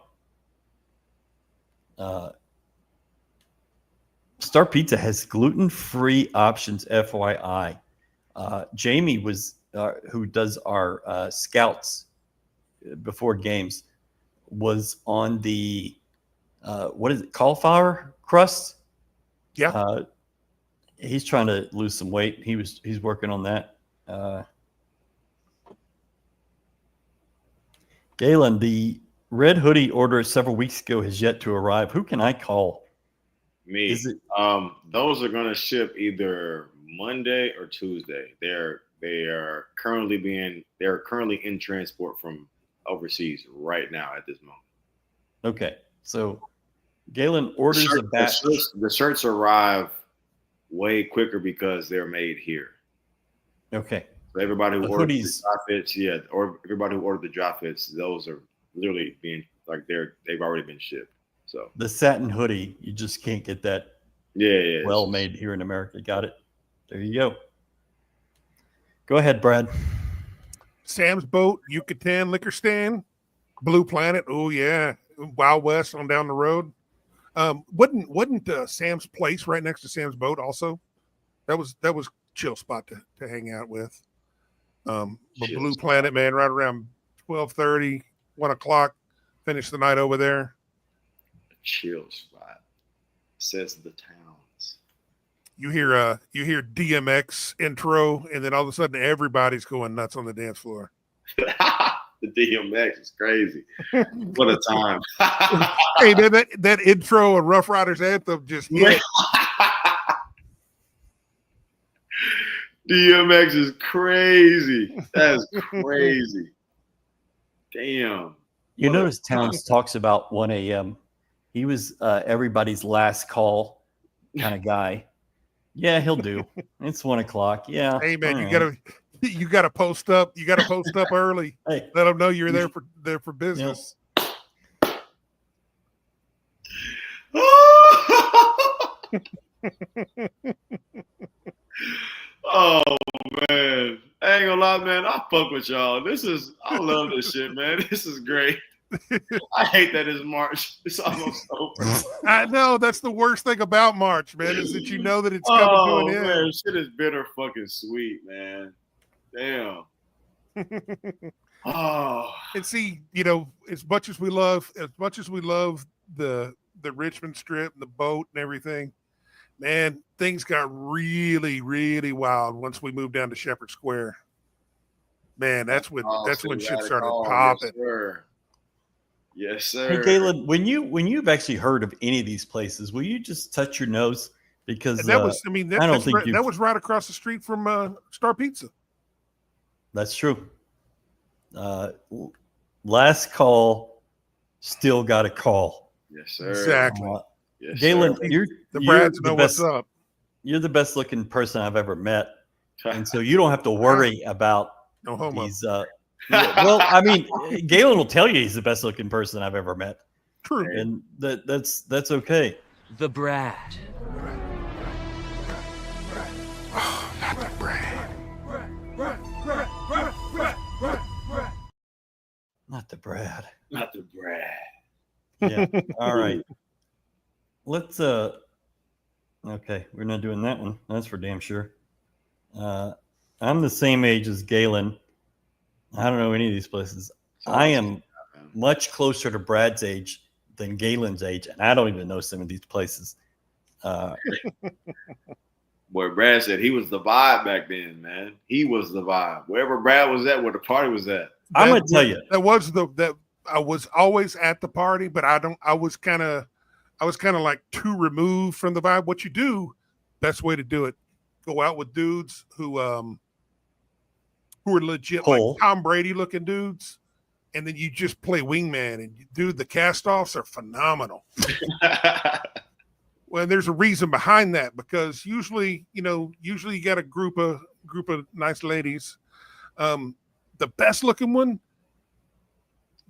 Star Pizza has gluten-free options, FYI. Jamie was who does our scouts before games was on the what is it, cauliflower crust? Yeah. He's trying to lose some weight. He's working on that. Galen, the red hoodie order several weeks ago has yet to arrive. Who can I call? Me. Is it? Those are going to ship either Monday or Tuesday. They're currently in transport from overseas right now at this moment. Okay, so Galen orders a batch. The shirts arrive way quicker because they're made here. Okay. So everybody who ordered hoodies. the drop fits, or everybody who ordered the drop fits, those are literally being like they've already been shipped. So The satin hoodie, you just can't get that yeah. well made here in America. Got it. There you go. Go ahead, Brad. Sam's Boat, Yucatan Liquor Stand, Blue Planet. Oh yeah, Wild West on down the road. Wasn't Sam's Place right next to Sam's Boat also? That was chill spot to hang out with. But Blue Planet, man, right around 12:30, 1 o'clock, finish the night over there. A chill spot, says the towns. You hear DMX intro, and then all of a sudden everybody's going nuts on the dance floor. The DMX is crazy. What a time. Hey, man, that intro of Rough Riders Anthem just hit. DMX is crazy. That's crazy. Damn. You notice Towns talks about 1 a.m. He was everybody's last call kind of guy. Yeah, he'll do. It's 1 o'clock. Yeah. Hey, man, you gotta post up. You gotta post up early. Hey, let them know you're there for business. Oh man, I ain't gonna lie, man. I fuck with y'all. I love this shit, man. This is great. I hate that it's March. It's almost over. I know that's the worst thing about March, man, is that you know that it's coming to an end. Man, shit is bitter fucking sweet, man. Damn. And see, you know, as much as we love the Richmond Strip and the boat and everything, man, things got really, really wild once we moved down to Shepherd Square. Man, that's when shit started popping. Yes, Yes, sir. Hey, Galen, when you've actually heard of any of these places, will you just touch your nose? Because And that was, I mean, I don't think that was right across the street from Star Pizza. That's true. Last call, still got a call. Yes, sir. Exactly. Yes, Galen, sir. you're Brads the know best. what's up. You're the best looking person I've ever met, and so you don't have to worry about No homo. these. Well, I mean, Galen will tell you he's the best looking person I've ever met, True. and that's okay. The Brad. Oh, not the Brad. Not the Brad. Not the Brad. Yeah. All right. Let's okay, we're not doing that one. That's for damn sure. I'm the same age as Galen. I don't know any of these places. I am much closer to Brad's age than Galen's age, and I don't even know some of these places. Boy, Brad said he was the vibe back then, man. He was the vibe. Wherever Brad was at, where the party was at. I'm gonna tell you, that I was always at the party, but I was kind of like too removed from the vibe. What you do, best way to do it, go out with dudes who are legit, like Tom Brady looking dudes, and then you just play wingman. And dude, the cast-offs are phenomenal. Well, there's a reason behind that, because usually you got a group of nice ladies. The best looking one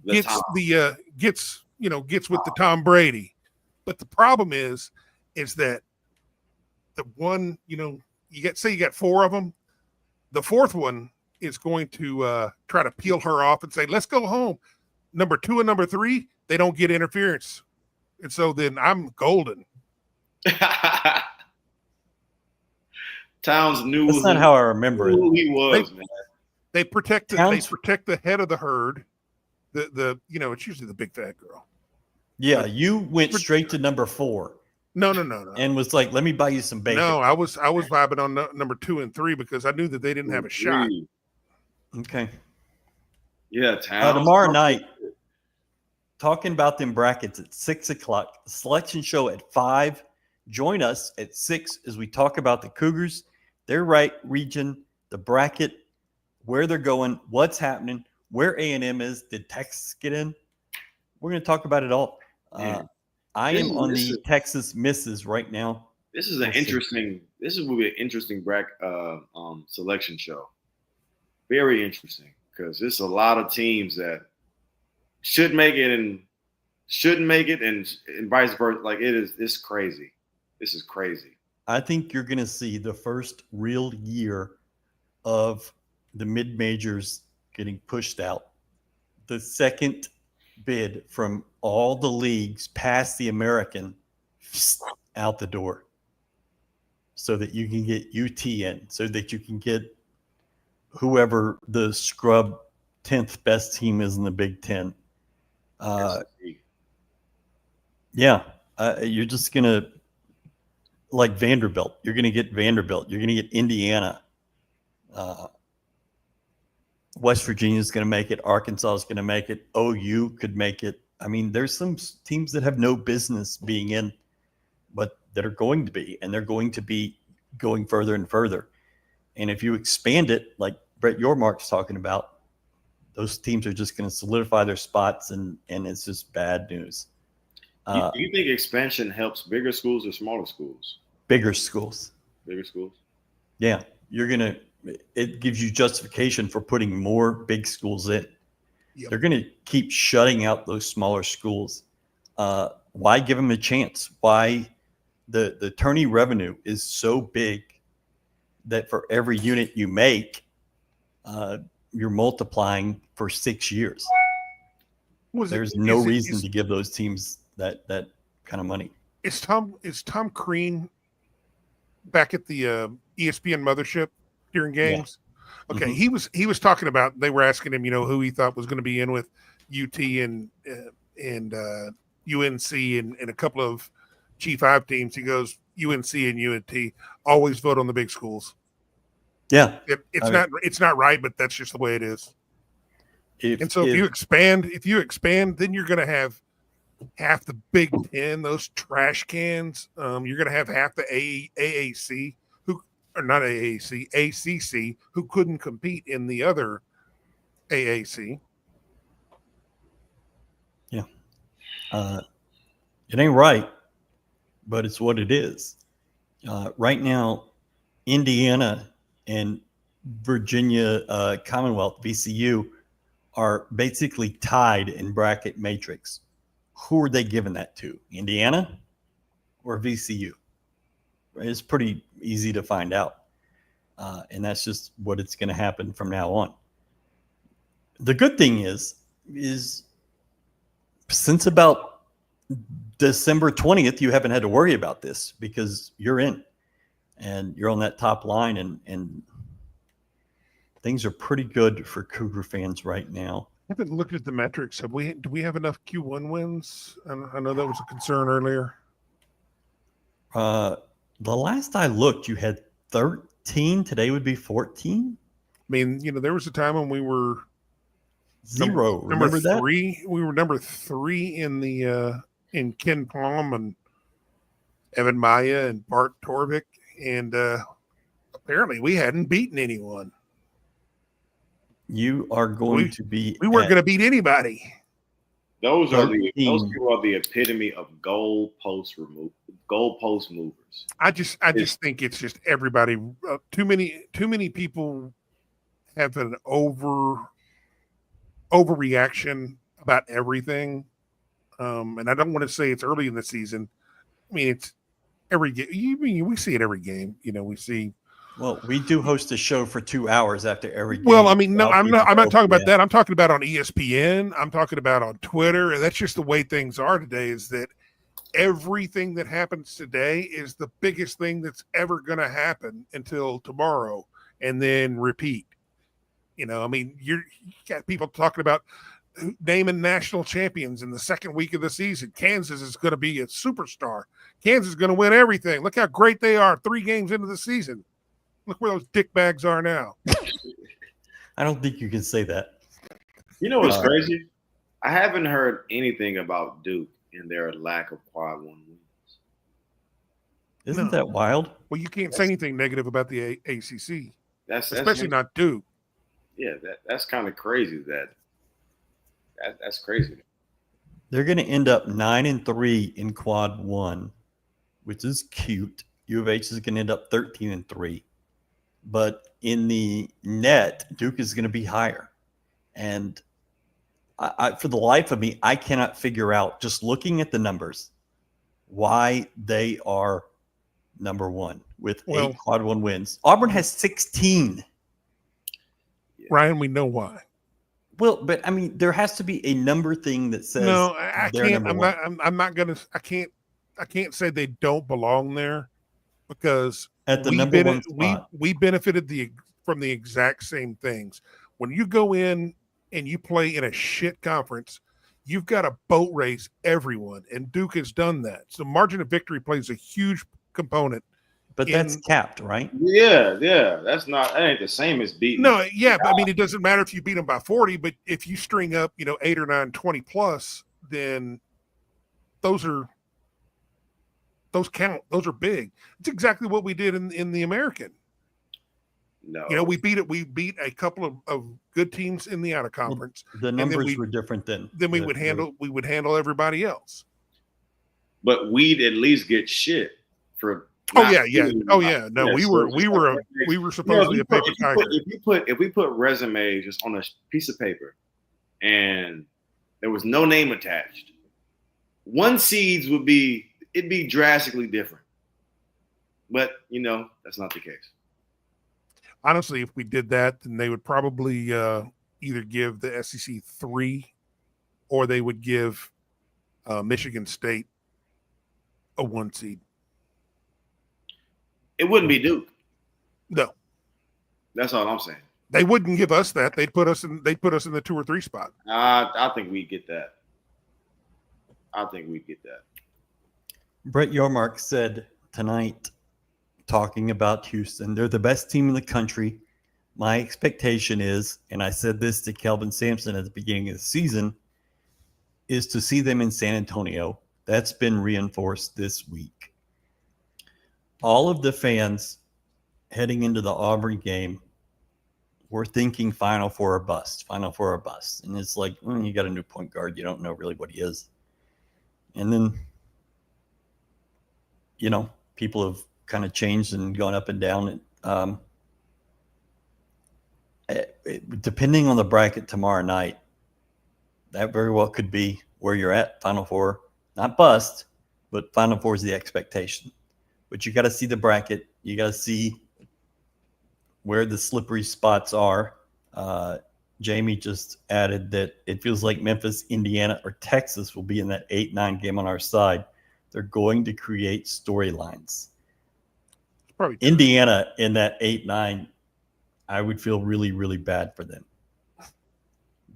gets with the Tom Brady. But the problem is that the one, you got four of them. The fourth one is going to try to peel her off and say, let's go home. Number 2 and number 3, they don't get interference. And so then I'm golden. Towns knew. That's not how I remember it. Who he was, man. They protect the head of the herd. It's usually the big fat girl. Yeah, you went straight to number 4. No. And was like, let me buy you some bacon. No, I was vibing on number 2 and 3 because I knew that they didn't have a shot. Okay. Yeah, Towns. Tomorrow night, talking about them brackets at 6:00, selection show at 5. Join us at 6 as we talk about the Cougars, their region, the bracket, where they're going, what's happening, where A&M is. Did Texas get in? We're going to talk about it all. I am on the Texas misses right now. This is will be an interesting bracket selection show. Very interesting, because there's a lot of teams that should make it and shouldn't make it, and vice versa. Like it's crazy. This is crazy. I think you're going to see the first real year of the mid-majors getting pushed out. The second bid from all the leagues past the American out the door, so that you can get UT in, so that you can get whoever the scrub 10th best team is in the Big Ten. You're just going to, like Vanderbilt, you're going to get Vanderbilt. You're going to get Indiana. West Virginia is going to make it. Arkansas is going to make it. OU could make it. I mean, there's some teams that have no business being in, but that are going to be, and they're going to be going further and further. And if you expand it, like Brett Yormark's talking about, those teams are just going to solidify their spots, and it's just bad news. Do you think expansion helps bigger schools or smaller schools? Bigger schools. Bigger schools? Yeah. It gives you justification for putting more big schools in. Yep. They're going to keep shutting out those smaller schools. Why give them a chance? Why the tourney revenue is so big that for every unit you make, you're multiplying for 6 years. There's no reason to give those teams that kind of money. Is Tom Crean back at the ESPN mothership during games? Yeah. Okay, mm-hmm. He was talking about, they were asking him, who he thought was going to be in with UT and UNC and a couple of G5 teams. He goes, UNC and UNT always vote on the big schools. Yeah, it's not right, but that's just the way it is. And so if you expand, then you're going to have half the Big Ten, those trash cans. You're going to have half the AAC not AAC, ACC, who couldn't compete in the other AAC. Yeah. It ain't right, but it's what it is. Right now, Indiana and Virginia Commonwealth, VCU, are basically tied in bracket matrix. Who are they giving that to? Indiana or VCU? It's pretty easy to find out. And that's just what it's going to happen from now on. The good thing is since about December 20th, you haven't had to worry about this because you're in and you're on that top line and things are pretty good for Cougar fans right now. I haven't looked at the metrics. Do we have enough Q1 wins? I know that was a concern earlier. The last I looked, you had 13. Today would be 14. I mean, there was a time when we were 0. Remember number that? 3. We were number 3 in the in Ken Palm and Evan Maya and Bart Torvik, and apparently we hadn't beaten anyone. You are going to be. We weren't going to beat anybody. Those people are the epitome of goalpost movers. I just think it's just everybody. Too many people have an overreaction about everything, and I don't want to say it's early in the season. I mean, it's every game. We see it every game. We see. Well, we do host a show for 2 hours after every game. Well, I mean, no, I'm not talking about that. I'm talking about on ESPN. I'm talking about on Twitter. That's just the way things are today, is that everything that happens today is the biggest thing that's ever going to happen until tomorrow and then repeat. I mean, you got people talking about naming national champions in the second week of the season. Kansas is going to be a superstar. Kansas is going to win everything. Look how great they are 3 games into the season. Look where those dick bags are now. I don't think you can say that. You know what's crazy? I haven't heard anything about Duke and their lack of quad 1 wins. Isn't that wild? Well, you can't say anything negative about the ACC. That's especially not Duke. Yeah, that's kind of crazy. That's crazy. They're going to end up 9-3 in quad 1, which is cute. U of H is going to end up 13-3. But in the net, Duke is going to be higher. And I, for the life of me, I cannot figure out, just looking at the numbers, why they are number 1 with 8 quad 1 wins. Auburn has 16. Ryan, we know why. Well, but I mean, there has to be a number thing that says no. I can't. I'm not gonna. I can't say they don't belong there because at the number 1 spot, we benefited from the exact same things. When you go in and you play in a shit conference, you've got to boat race everyone, and Duke has done that. So margin of victory plays a huge component. But that's capped, right? Yeah. That ain't the same as beating. No, yeah, but I mean, it doesn't matter if you beat them by 40, but if you string up, 8 or 9, 20 plus, then those count. Those are big. It's exactly what we did in the American. No, we beat a couple of good teams in the out of conference. Well, the numbers were different then. Then we would handle everybody else. But we'd at least get shit for. No, we were supposedly a paper tiger. If we put resumes just on a piece of paper, and there was no name attached, 1 seeds it'd be drastically different. But that's not the case. Honestly, if we did that, then they would probably either give the SEC 3, or they would give Michigan State a 1 seed. It wouldn't be Duke. No, that's all I'm saying. They wouldn't give us that. They'd put us in the 2 or 3 spot. I think we get that. Brett Yormark said tonight, talking about Houston, they're the best team in the country. My expectation is, and I said this to Kelvin Sampson at the beginning of the season, is to see them in San Antonio. That's been reinforced this week. All of the fans heading into the Auburn game were thinking Final Four or bust, Final Four or bust. And it's like, you got a new point guard. You don't know really what he is. And then, people have kind of changed and gone up and down. Depending on the bracket tomorrow night, that very well could be where you're at, Final Four. Not bust, but Final Four is the expectation. But you got to see the bracket. You got to see where the slippery spots are. Jamie just added that it feels like Memphis, Indiana, or Texas will be in that 8-9 game on our side. They're going to create storylines. Probably Indiana in that 8-9, I would feel really, really bad for them.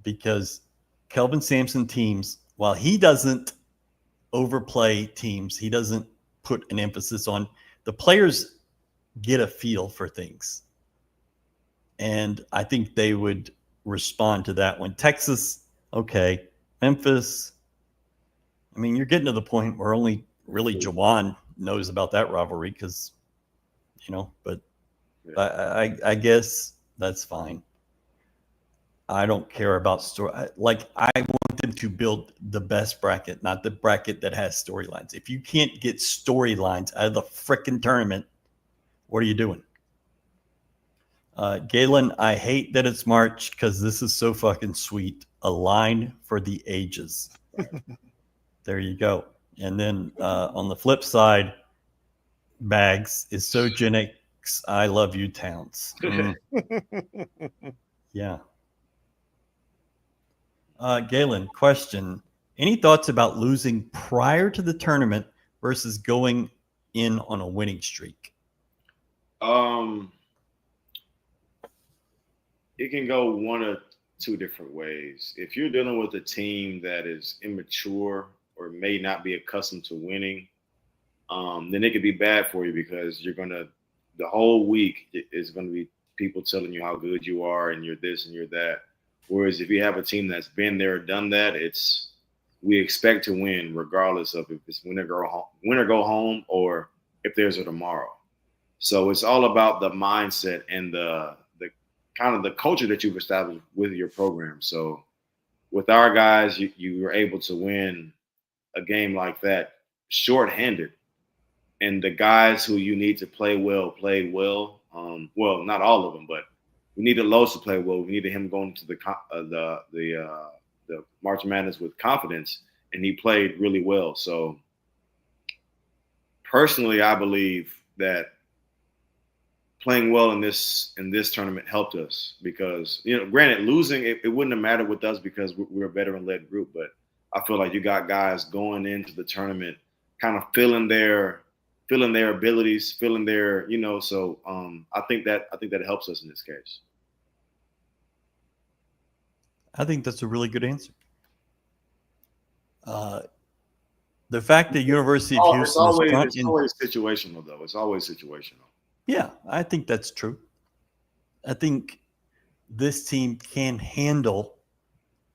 Because Kelvin Sampson teams, while he doesn't overplay teams, he doesn't put an emphasis on, the players get a feel for things. And I think they would respond to that one. Texas, okay. Memphis, I mean, you're getting to the point where only really Jawan knows about that rivalry because, but I guess that's fine. I don't care about story. I want them to build the best bracket, not the bracket that has storylines. If you can't get storylines out of the frickin' tournament, what are you doing? Galen, I hate that it's March because this is so fucking sweet. A line for the ages. There you go. And then on the flip side, Bags is so Gen X. I love you, Towns. Yeah. Galen, question. Any thoughts about losing prior to the tournament versus going in on a winning streak? It can go one of two different ways. If you're dealing with a team that is immature or may not be accustomed to winning, then it could be bad for you because the whole week is going to be people telling you how good you are and you're this and you're that. Whereas if you have a team that's been there, done that, we expect to win regardless of if it's win or go home or if there's a tomorrow. So it's all about the mindset and the kind of the culture that you've established with your program. So with our guys, you were able to win a game like that shorthanded. And the guys who you need to play well played well. Well, not all of them, but we needed Los to play well. We needed him going to the March Madness with confidence, and he played really well. So personally, I believe that playing well in this tournament helped us because, granted, losing, it wouldn't have mattered with us because we're a veteran-led group, but I feel like you got guys going into the tournament kind of feeling their abilities, feeling their, so I think that helps us in this case. I think that's a really good answer. The fact that University of Houston it's always situational, though. It's always situational. Yeah, I think that's true. I think this team can handle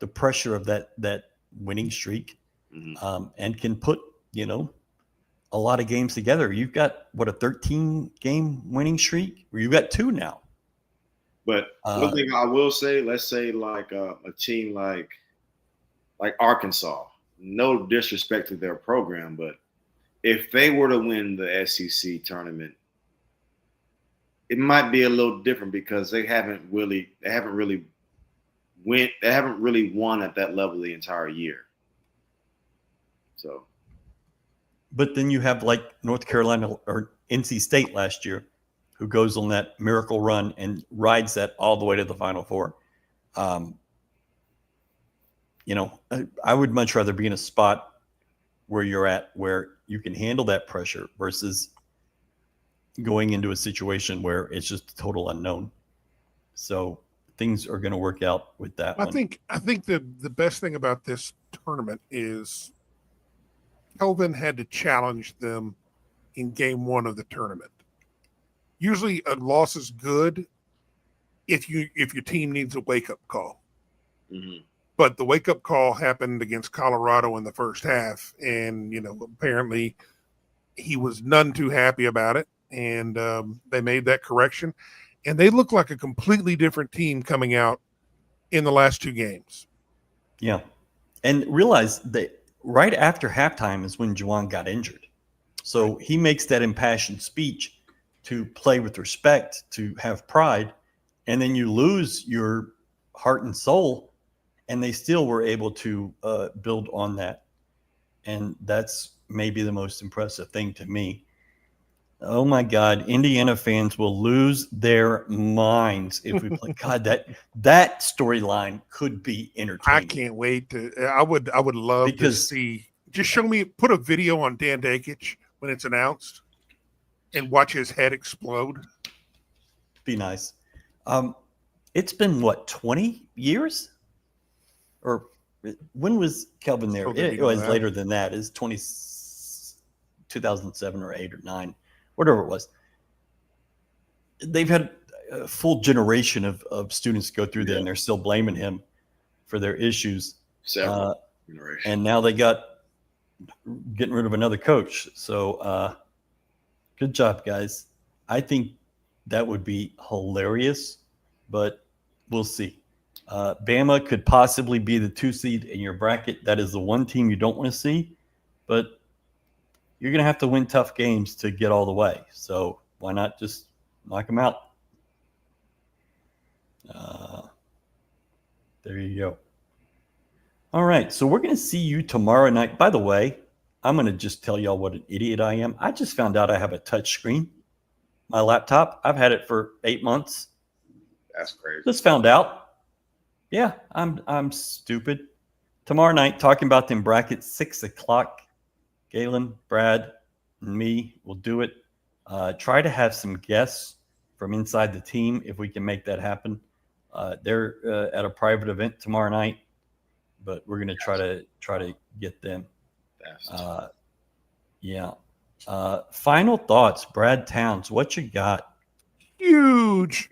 the pressure of that winning streak, and can put, a lot of games together. You've got, a 13-game winning streak? Or you've got 2 now. But one thing I will say, let's say like a team like Arkansas, no disrespect to their program, but if they were to win the SEC tournament, it might be a little different because they haven't really won at that level the entire year. So, but then you have like North Carolina or NC State last year, who goes on that miracle run and rides that all the way to the Final Four. I would much rather be in a spot where you're at, where you can handle that pressure versus going into a situation where it's just a total unknown. So things are going to work out with that. I think the best thing about this tournament is Kelvin had to challenge them in game 1 of the tournament. Usually a loss is good if your team needs a wake up call. Mm-hmm. But the wake up call happened against Colorado in the first half, and apparently he was none too happy about it, and they made that correction, and they look like a completely different team coming out in the last 2 games. Yeah, and realize that right after halftime is when Juwan got injured, so he makes that impassioned speech to play with respect, to have pride, and then you lose your heart and soul. And they still were able to build on that. And that's maybe the most impressive thing to me. Oh, my God. Indiana fans will lose their minds if we play. God, that storyline could be entertaining. I can't wait to – I would love to see – just show me – put a video on Dan Dakic when it's announced and watch his head explode. Be nice. It's been, 20 years? Or when was Kelvin there? It was later than that. It's 2007 or 8 or 9, whatever it was. They've had a full generation of students go through there, and they're still blaming him for their issues. Several generations. And now they getting rid of another coach. So good job, guys. I think that would be hilarious, but we'll see. Bama could possibly be the 2 seed in your bracket. That is the one team you don't want to see, but you're going to have to win tough games to get all the way. So why not just knock them out? There you go. All right. So we're going to see you tomorrow night. By the way, I'm going to just tell y'all what an idiot I am. I just found out I have a touch screen. My laptop, I've had it for 8 months. That's crazy. Just found out. Yeah, I'm stupid. Tomorrow night, talking about them brackets, 6 o'clock. Galen, Brad, and me will do it. Try to have some guests from inside the team if we can make that happen. They're at a private event tomorrow night, but we're going to try to get them. Yeah. Final thoughts, Brad Towns. What you got? Huge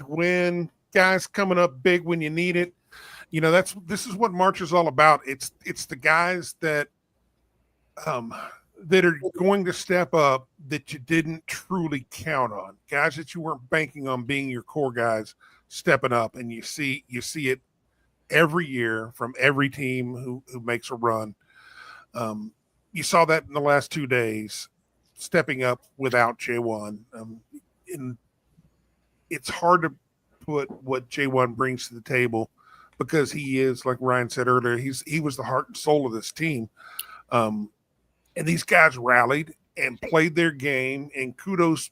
win. Guys coming up big when you need it. This is what March is all about. It's the guys that that are going to step up that you didn't truly count on. Guys that you weren't banking on being your core guys stepping up, and you see it every year from every team who makes a run. You saw that in the last 2 days, stepping up without J1. And it's hard to put what J1 brings to the table because he is, like Ryan said earlier, he was the heart and soul of this team. And these guys rallied and played their game, and kudos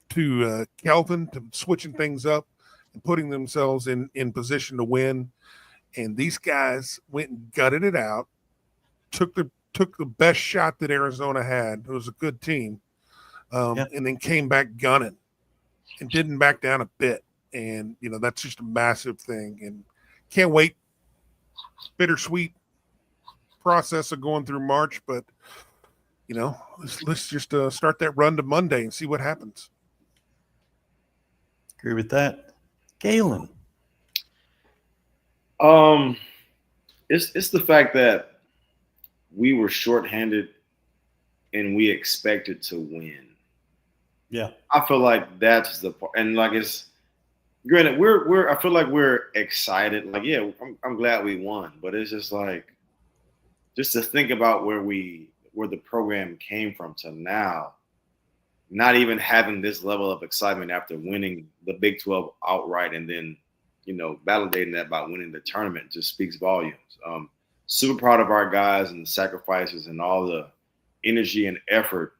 to Kelvin to switching things up and putting themselves in position to win. And these guys went and gutted it out, took the best shot that Arizona had. It was a good team. And then came back gunning and didn't back down a bit. And, that's just a massive thing. And can't wait. Bittersweet process of going through March, but, let's just start that run to Monday and see what happens. Agree with that. Galen. It's the fact that we were shorthanded and we expected to win. Yeah. I feel like that's the part. And it's granted, I feel like we're excited. I'm glad we won, but it's just just to think about where the program came from to now, not even having this level of excitement after winning the Big 12 outright and then, validating that by winning the tournament just speaks volumes. Super proud of our guys and the sacrifices and all the energy and effort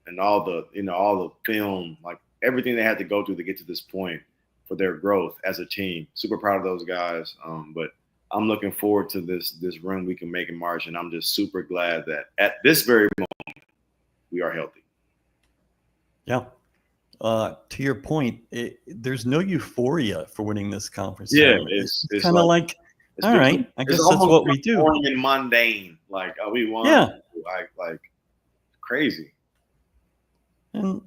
and all the film, everything they had to go through to get to this point for their growth as a team. Super proud of those guys. But I'm looking forward to this run we can make in March, and I'm just super glad that at this very moment we are healthy. Yeah. To your point, there's no euphoria for winning this conference. Yeah, it's kind of all right, I guess that's what we do. Boring and mundane, we won. Yeah, crazy. And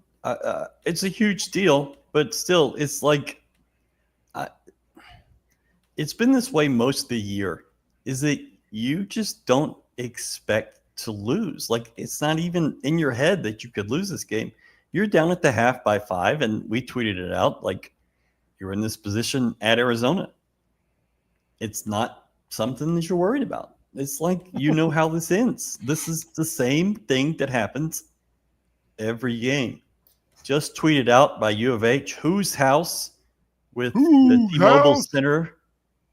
it's a huge deal, but still, it's it's been this way most of the year, is that you just don't expect to lose. Like, it's not even in your head that you could lose this game. You're down at the half by 5, and we tweeted it out like you're in this position at Arizona. It's not something that you're worried about. It's like, you know how this ends. This is the same thing that happens every game. Just tweeted out by U of H, whose house with the T-Mobile Center,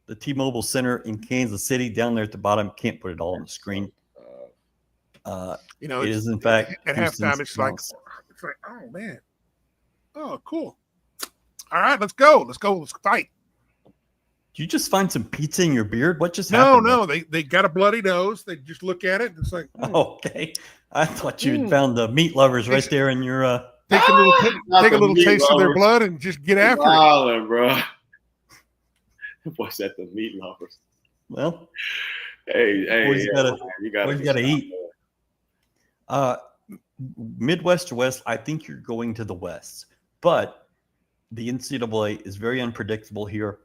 the T-Mobile Center in Kansas City down there at the bottom. Can't put it all on the screen. It is in fact at Houston's halftime. It's like, house. oh man, oh cool. All right, let's go. Let's fight. Did you just find some pizza in your beard? What just happened? No, they got a bloody nose. They just look at it and it's like, okay. I thought you had found the meat lovers right there in your. Take a little taste of their blood and just get after it, bro. What's that? The meat lovers. Well, hey, you gotta eat. Midwest to West, I think you're going to the West, but the NCAA is very unpredictable here.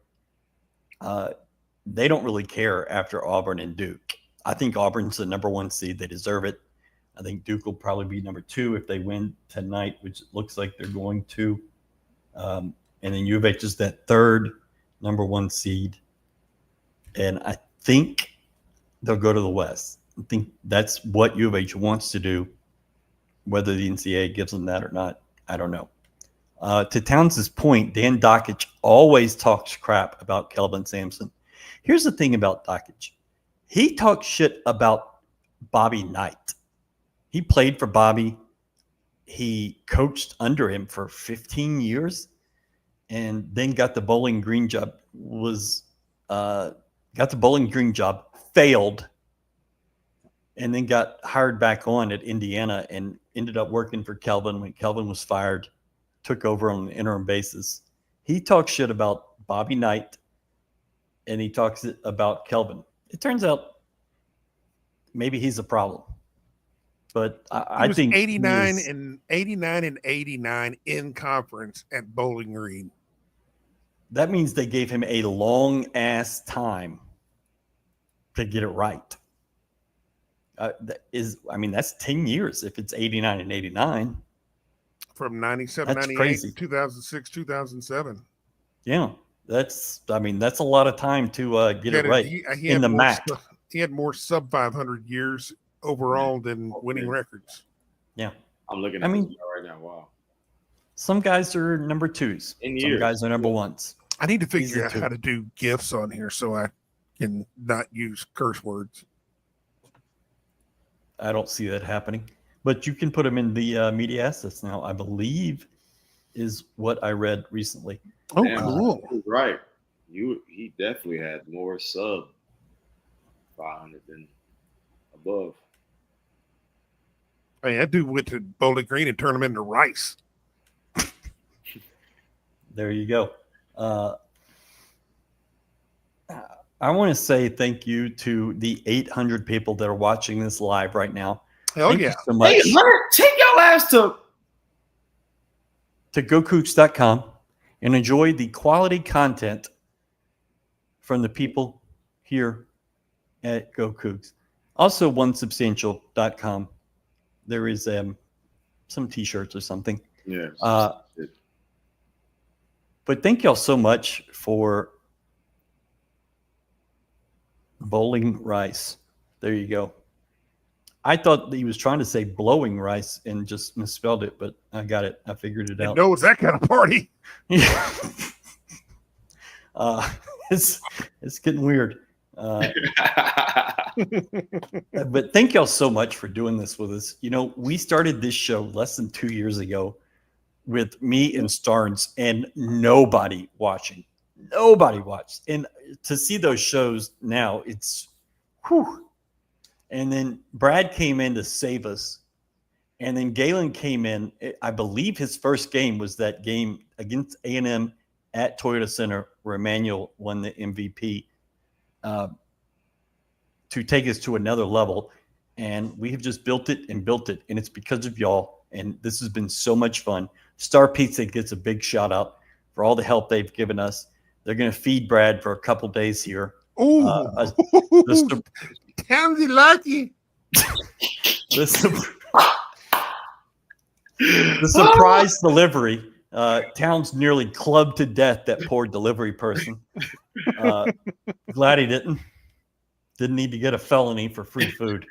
They don't really care after Auburn and Duke. I think Auburn's the number 1 seed. They deserve it. I think Duke will probably be number 2 if they win tonight, which it looks like they're going to. And then U of H is that 3rd number 1 seed. And I think they'll go to the West. I think that's what U of H wants to do. Whether the NCAA gives them that or not, I don't know. To Towns' point, Dan Dockich always talks crap about Kelvin Sampson. Here's the thing about Dockich. He talks shit about Bobby Knight. He played for Bobby. He coached under him for 15 years and then got the Bowling Green job, failed, and then got hired back on at Indiana and ended up working for Kelvin when Kelvin was fired, took over on an interim basis. He talks shit about Bobby Knight and he talks about Kelvin. It turns out maybe he's a problem. But I think 89 and 89 in conference at Bowling Green. That means they gave him a long ass time to get it right. That's 10 years if it's 89 and 89. From 97, that's 98, crazy. 2006, 2007. Yeah, that's a lot of time to get it right in the MAC. He had more sub 500 years overall than winning records. Yeah. I'm looking at this right now. Wow. Some guys are number 2s. Some guys are number 1s. I need to figure out how to do GIFs on here so I can not use curse words. I don't see that happening. But you can put them in the media assets now, I believe, is what I read recently. Oh, cool. Right. He definitely had more sub 500 than above. Hey, that dude went to Bowling Green and turned him into rice. There you go. I want to say thank you to the 800 people that are watching this live right now. Hell thank yeah. you so much. 800? Take your ass to GoCoogs.com and enjoy the quality content from the people here at GoCoogs. Also, OneSubstantial.com. There is some T-shirts or something. Yeah. But thank y'all so much for bowling rice. There you go. I thought that he was trying to say blowing rice and just misspelled it, but I got it. I figured it out. No, it's that kind of party. Yeah. It's getting weird. But thank y'all so much for doing this with us. You know, we started this show less than 2 years ago with me and Starnes and nobody watching. Nobody watched. And to see those shows now, it's whew. And then Brad came in to save us. And then Galen came in. I believe his first game was that game against A&M at Toyota Center where Emmanuel won the MVP to take us to another level. And we have just built it. And it's because of y'all. And this has been so much fun. Star Pizza gets a big shout out for all the help they've given us. They're going to feed Brad for a couple days here. Oh, Townsy lucky. The surprise delivery. Towns nearly clubbed to death that poor delivery person. Glad he didn't need to get a felony for free food.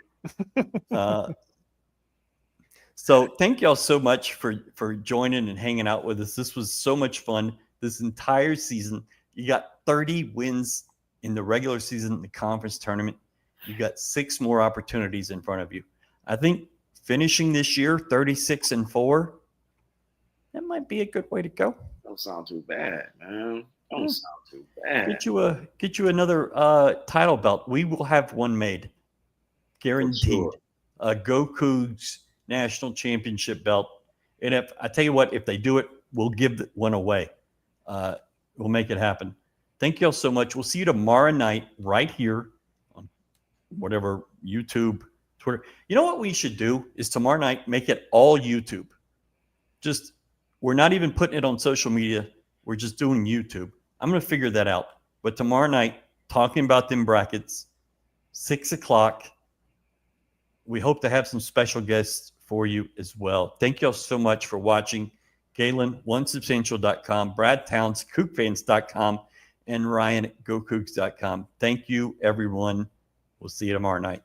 So thank y'all so much for joining and hanging out with us. This was so much fun. This entire season, you got 30 wins in the regular season, the conference tournament. You got 6 more opportunities in front of you. I think finishing this year 36-4, that might be a good way to go. Don't sound too bad, man. Don't sound too bad. Get you another title belt. We will have one made, guaranteed. Sure. A GoCoogs National Championship belt. And if I tell you what, if they do it, we'll give one away. We'll make it happen. Thank you all so much. We'll see you tomorrow night right here on whatever YouTube, Twitter. You know what we should do is tomorrow night make it all YouTube. Just we're not even putting it on social media. We're just doing YouTube. I'm going to figure that out. But tomorrow night, talking about them brackets, 6 o'clock. We hope to have some special guests for you as well. Thank you all so much for watching. Galen, OneSubstantial.com, Brad Towns, CougFans.com, and Ryan at GoCoogs.com. Thank you, everyone. We'll see you tomorrow night.